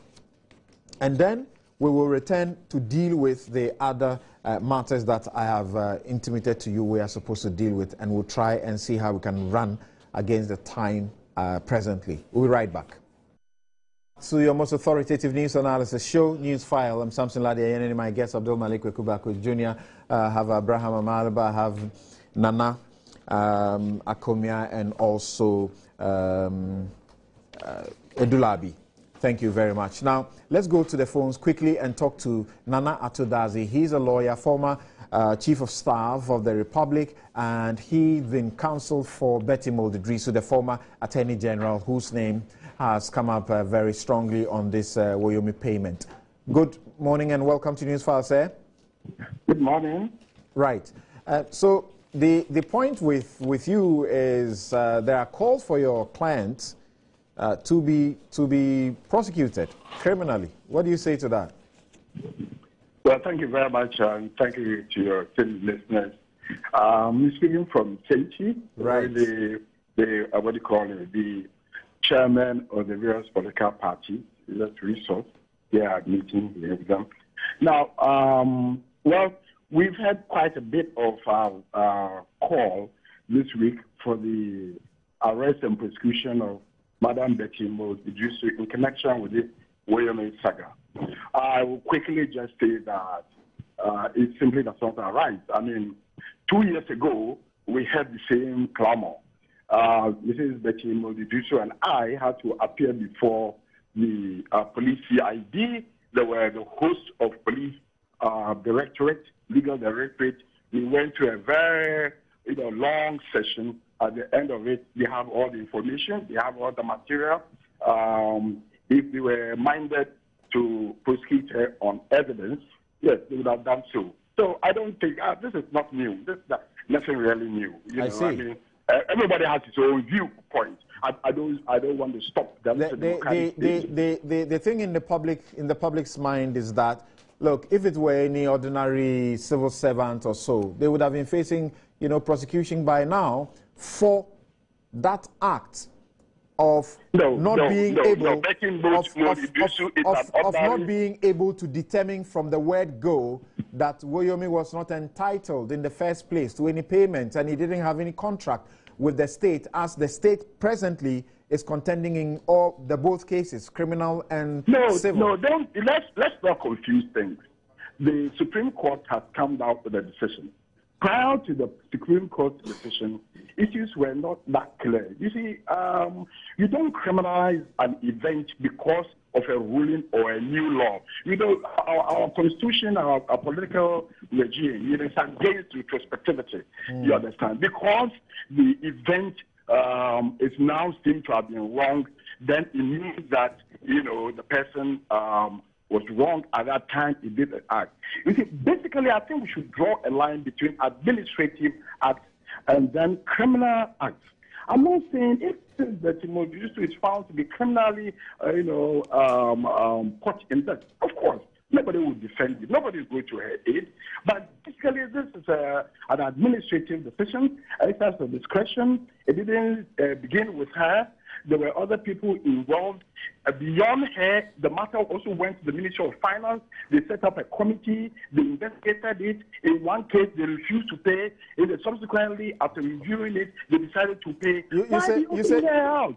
and then we will return to deal with the other matters that I have intimated to you we are supposed to deal with, and we'll try and see how we can run against the time presently. We'll be right back. So your most authoritative news analysis show, Newsfile. I'm Samson Ladia, and my guest Abdul Malik Wekubako Jr. Have Abraham Amalba, have Nana Akomia, and also Edulabi. Thank you very much. Now, let's go to the phones quickly and talk to Nana Atodazi. He's a lawyer, former Chief of Staff of the Republic, and he's been counsel for Betty Moldedrisu, the former Attorney General, whose name has come up very strongly on this Woyome payment. Good morning and welcome to Newsfile, sir. Good morning. Right. So the point with you is there are calls for your client to be prosecuted criminally. What do you say to that? Well, thank you very much, and thank you to your listeners. I'm speaking from Senti, right? The what do you call it? The chairman of the various political parties. That's resource. They are meeting with them now. Well, we've had quite a bit of call this week for the arrest and prosecution of Madam Betty Moldedrisu in connection with the Woyome saga. I will quickly just say that it simply does not arise. I mean, 2 years ago, we had the same clamor. Mrs. Betty Moldedrisu and I had to appear before the police CID. There were the host of police directorate, legal directorate. We went to a very long session. At the end of it, they have all the information, they have all the material. If they were minded to prosecute her on evidence, yes, they would have done so. So I don't think this is not new. This is nothing really new. I see. I mean, everybody has his own viewpoint. I don't want to stop them. The thing in the public's mind is that, look, if it were any ordinary civil servant or so, they would have been facing, prosecution by now for that act of not being able to determine from the word go that Woyome was not entitled in the first place to any payment, and he didn't have any contract with the state, as the state presently is contending in all the both cases, criminal and civil. Let's not confuse things. The Supreme Court has come out with a decision. Prior to the Supreme Court decision, issues were not that clear. You see, you don't criminalize an event because of a ruling or a new law. Our constitution, our political regime, it is against retrospectivity. You understand? Because the event is now seen to have been wrong, then it means that, the person was wrong at that time he did the act. You see, basically, I think we should draw a line between administrative acts and then criminal acts. I'm not saying if Betty Moldedrisu is found to be criminally, caught in that, of course, nobody will defend it. Nobody is going to her aid. But basically, this is an administrative decision. It has a discretion. It didn't begin with her. There were other people involved. Beyond her, the matter also went to the Ministry of Finance. They set up a committee. They investigated it. In one case, they refused to pay. And subsequently, after reviewing it, they decided to pay.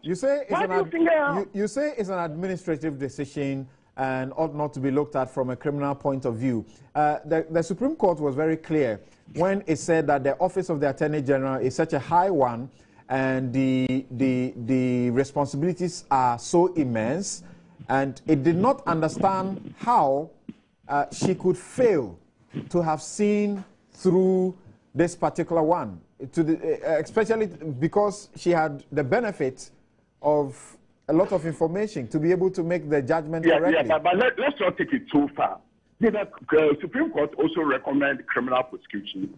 You say it's an administrative decision and ought not to be looked at from a criminal point of view. The Supreme Court was very clear when it said that the office of the Attorney General is such a high one, and the responsibilities are so immense, and it did not understand how she could fail to have seen through this particular one, especially because she had the benefit of a lot of information to be able to make the judgment correctly. Yeah, but let's not take it too far. The Supreme Court also recommend criminal prosecution.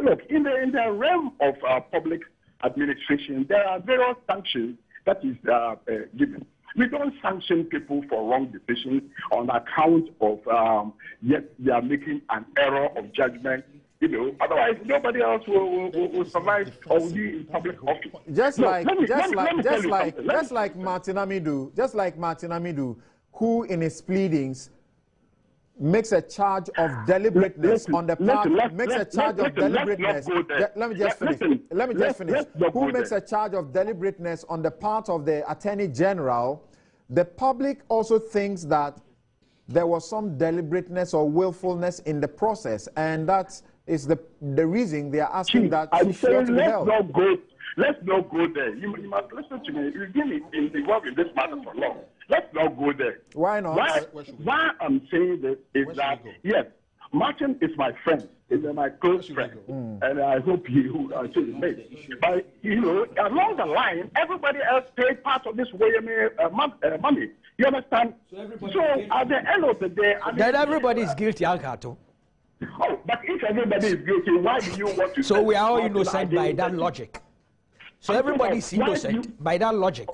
Look, in the realm of public administration, there are various sanctions that is given. We don't sanction people for wrong decisions on account of yes, they are making an error of judgment. You know, otherwise nobody else will survive or will be in public office. Just like Martin Amidu, who in his pleadings makes a charge of deliberateness on the part. Makes a charge of deliberateness. Let me just finish. Who makes a charge of deliberateness on the part of the Attorney General? The public also thinks that there was some deliberateness or willfulness in the process, and that is the reason they are asking that she ought to be held. Let's not go there. You must listen to me. You've been involved in this matter for long. Let's not go there. Why not? Why I'm saying this is that, yes, Martin is my friend. He's my close friend. And I hope you are still made. But, you know, along the line, everybody else paid part of this Woyome money. You understand? So at the end of the day... Then everybody is guilty, Alcato. Oh, but if everybody is guilty, why do you want to... So we are all innocent by that logic. So everybody is innocent by that logic.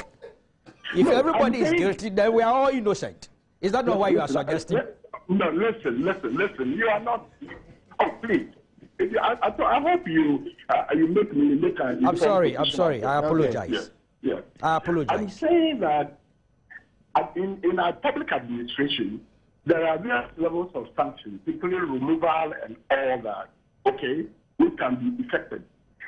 If everybody is guilty, then we are all innocent. Is that not what you are suggesting? No, listen. You are not... Oh, please. I hope you make me an... I'm sorry. I apologize. Okay. Yeah. I apologize. I'm saying that in our public administration, there are various levels of sanctions, including removal and all that, okay, which can be effected.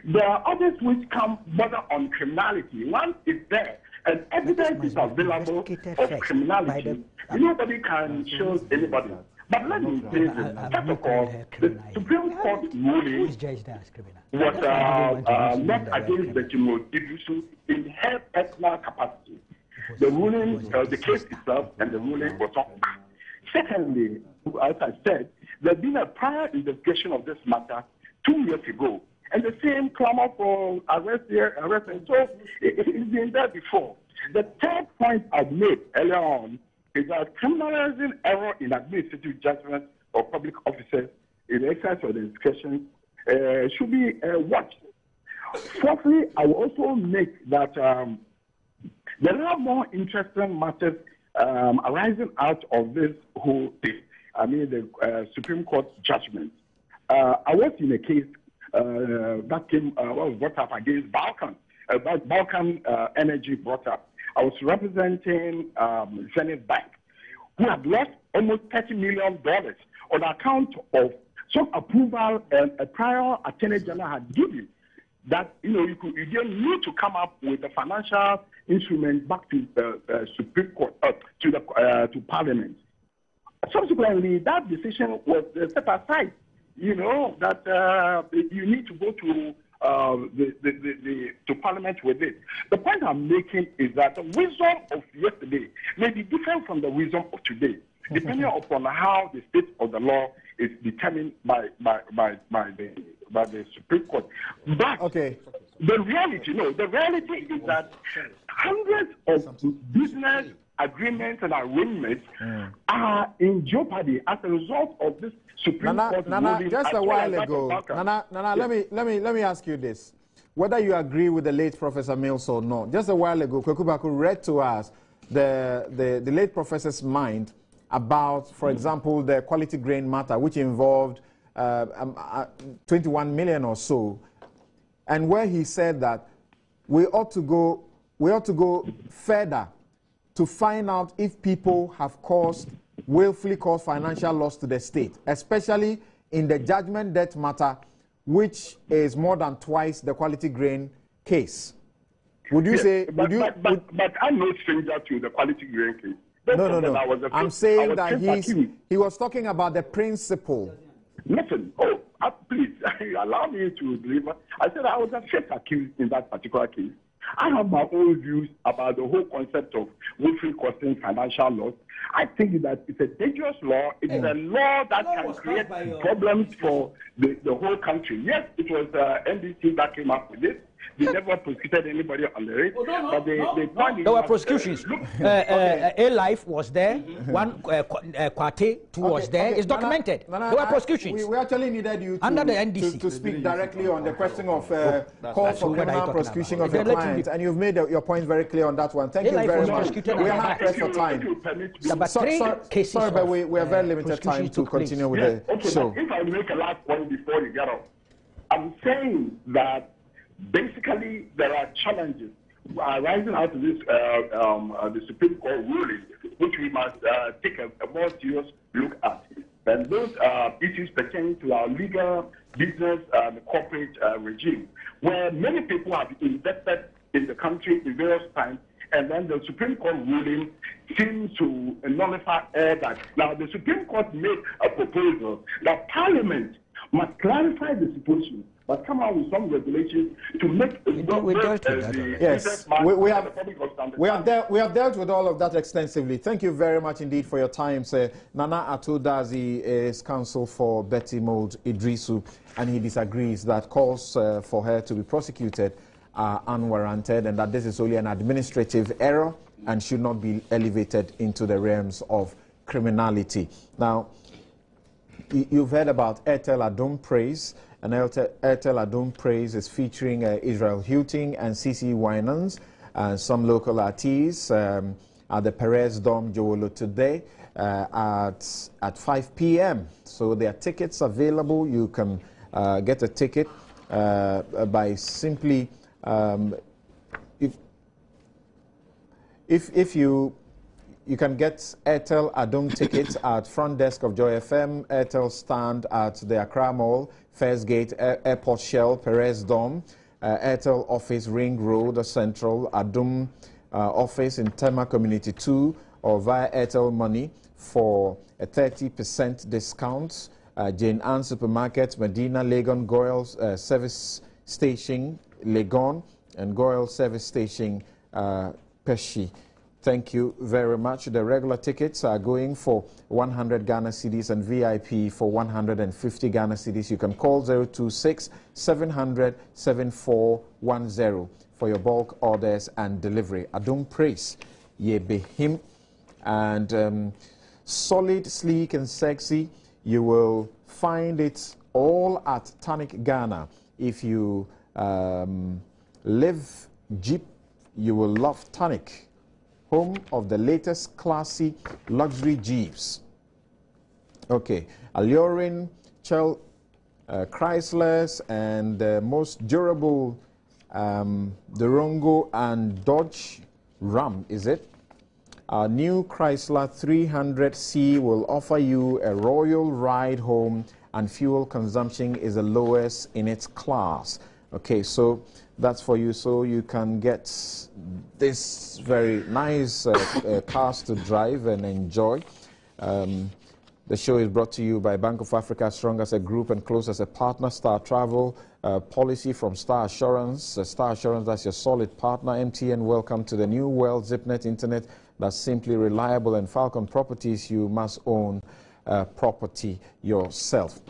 There are others which come border on criminality. One is there, and evidence is available of criminality. Nobody can show anybody. But let me say this. First of all, the Supreme Court ruling was not against the Judgement in her personal capacity. The ruling, the case itself, and the ruling was not. Secondly, as I said, there's been a prior investigation of this matter 2 years ago, and the same clamor for arrest here, arrest, and so it's been there before. The third point I made earlier on is that criminalizing error in administrative judgment of public officers in exercise of the discretion should be watched. Fourthly, I will also make that there are more interesting matters arising out of this whole thing. I mean, the Supreme Court judgment. I was in a case that came was brought up against Balkan. Balkan Energy brought up. I was representing Zenith Bank, who had lost almost $30 million on account of some approval a prior Attorney General had given that you didn't need to come up with a financial instrument back to the Supreme Court to Parliament. Subsequently, that decision was set aside. You know that you need to go to to Parliament with it. The point I'm making is that the wisdom of yesterday may be different from the wisdom of today, depending upon how the state of the law is determined by the Supreme Court. But the reality is that hundreds of business agreements and arrangements are in jeopardy as a result of this Supreme Court ruling. Just a while ago, Nana, let me ask you this: whether you agree with the late Professor Mills or not. Just a while ago, Kwekubaku read to us the late professor's mind about, for example, the quality grain matter, which involved 21 million or so, and where he said that we ought to go we ought to go further to find out if people have willfully caused financial loss to the state, especially in the judgment debt matter, which is more than twice the quality grain case. Would you say? But I'm no stranger to the quality grain case. No. I'm saying that he was talking about the principle. Listen, please, allow me to deliver. I said I was a first accused in that particular case. I have my own views about the whole concept of willfully causing financial loss. I think that it's a dangerous law. It is a law that can create problems for the whole country. Yes, it was NDC that came up with it. They never prosecuted anybody on the rate. But there were prosecutions. A-Life was there. One Kwate, two was there. It's documented. There were prosecutions. We actually needed you under the NDC to speak directly on the question of call for criminal prosecution of your client, and you've made your point very clear on that one. Thank you very much. We are not pressed for time. Sorry, but we have very limited time to continue with the show. If I make a last point before you get off, I'm saying that basically there are challenges arising out of this the Supreme Court ruling, which we must take a more serious look at. And those issues pertaining to our legal, business, corporate regime, where many people have invested in the country in various times, and then the Supreme Court ruling seems to nullify all that. Now, the Supreme Court made a proposal that Parliament must clarify the situation, but come out with some regulations to make yes, we have dealt with all of that extensively. Thank you very much indeed for your time, sir. Nana Atudazi is counsel for Betty Mold Idrisu, and he disagrees that calls for her to be prosecuted are unwarranted, and that this is only an administrative error and should not be elevated into the realms of criminality. Now, you've heard about Airtel Adom Praise, and Airtel Adom Praise is featuring Israel Houghton and CC Winans and some local artists at the Perez Dome Jowolo today at 5 p.m. So there are tickets available. You can get a ticket by simply if you can get Airtel Adom tickets at front desk of Joy FM, Airtel stand at the Accra Mall, First Gate, Airport Shell, Perez Dome, Airtel office Ring Road Central, Adom office in Tema Community 2, or via Airtel Money for a 30% discount. Jane Ann Supermarket, Medina, Legon, Goyal Service Station, Legon, and Goyal Service Station, Peshi. Thank you very much. The regular tickets are going for 100 Ghana cedis and VIP for 150 Ghana cedis. You can call 026 700 7410 for your bulk orders and delivery. Adom Praise, ye be him. And solid, sleek, and sexy. You will find it all at Tonic Ghana. If you live Jeep, you will love Tonic, home of the latest classy luxury Jeeps. Okay, alluring Chryslers and the most durable Durango and Dodge Ram, is it? Our new Chrysler 300C will offer you a royal ride home, and fuel consumption is the lowest in its class. Okay, so that's for you, so you can get this very nice cars to drive and enjoy. The show is brought to you by Bank of Africa, strong as a group and close as a partner. Star Travel policy from Star Assurance. Star Assurance, that's your solid partner. MTN, welcome to the new world. ZipNet Internet, that's simply reliable. And Falcon Properties, you must own property yourself.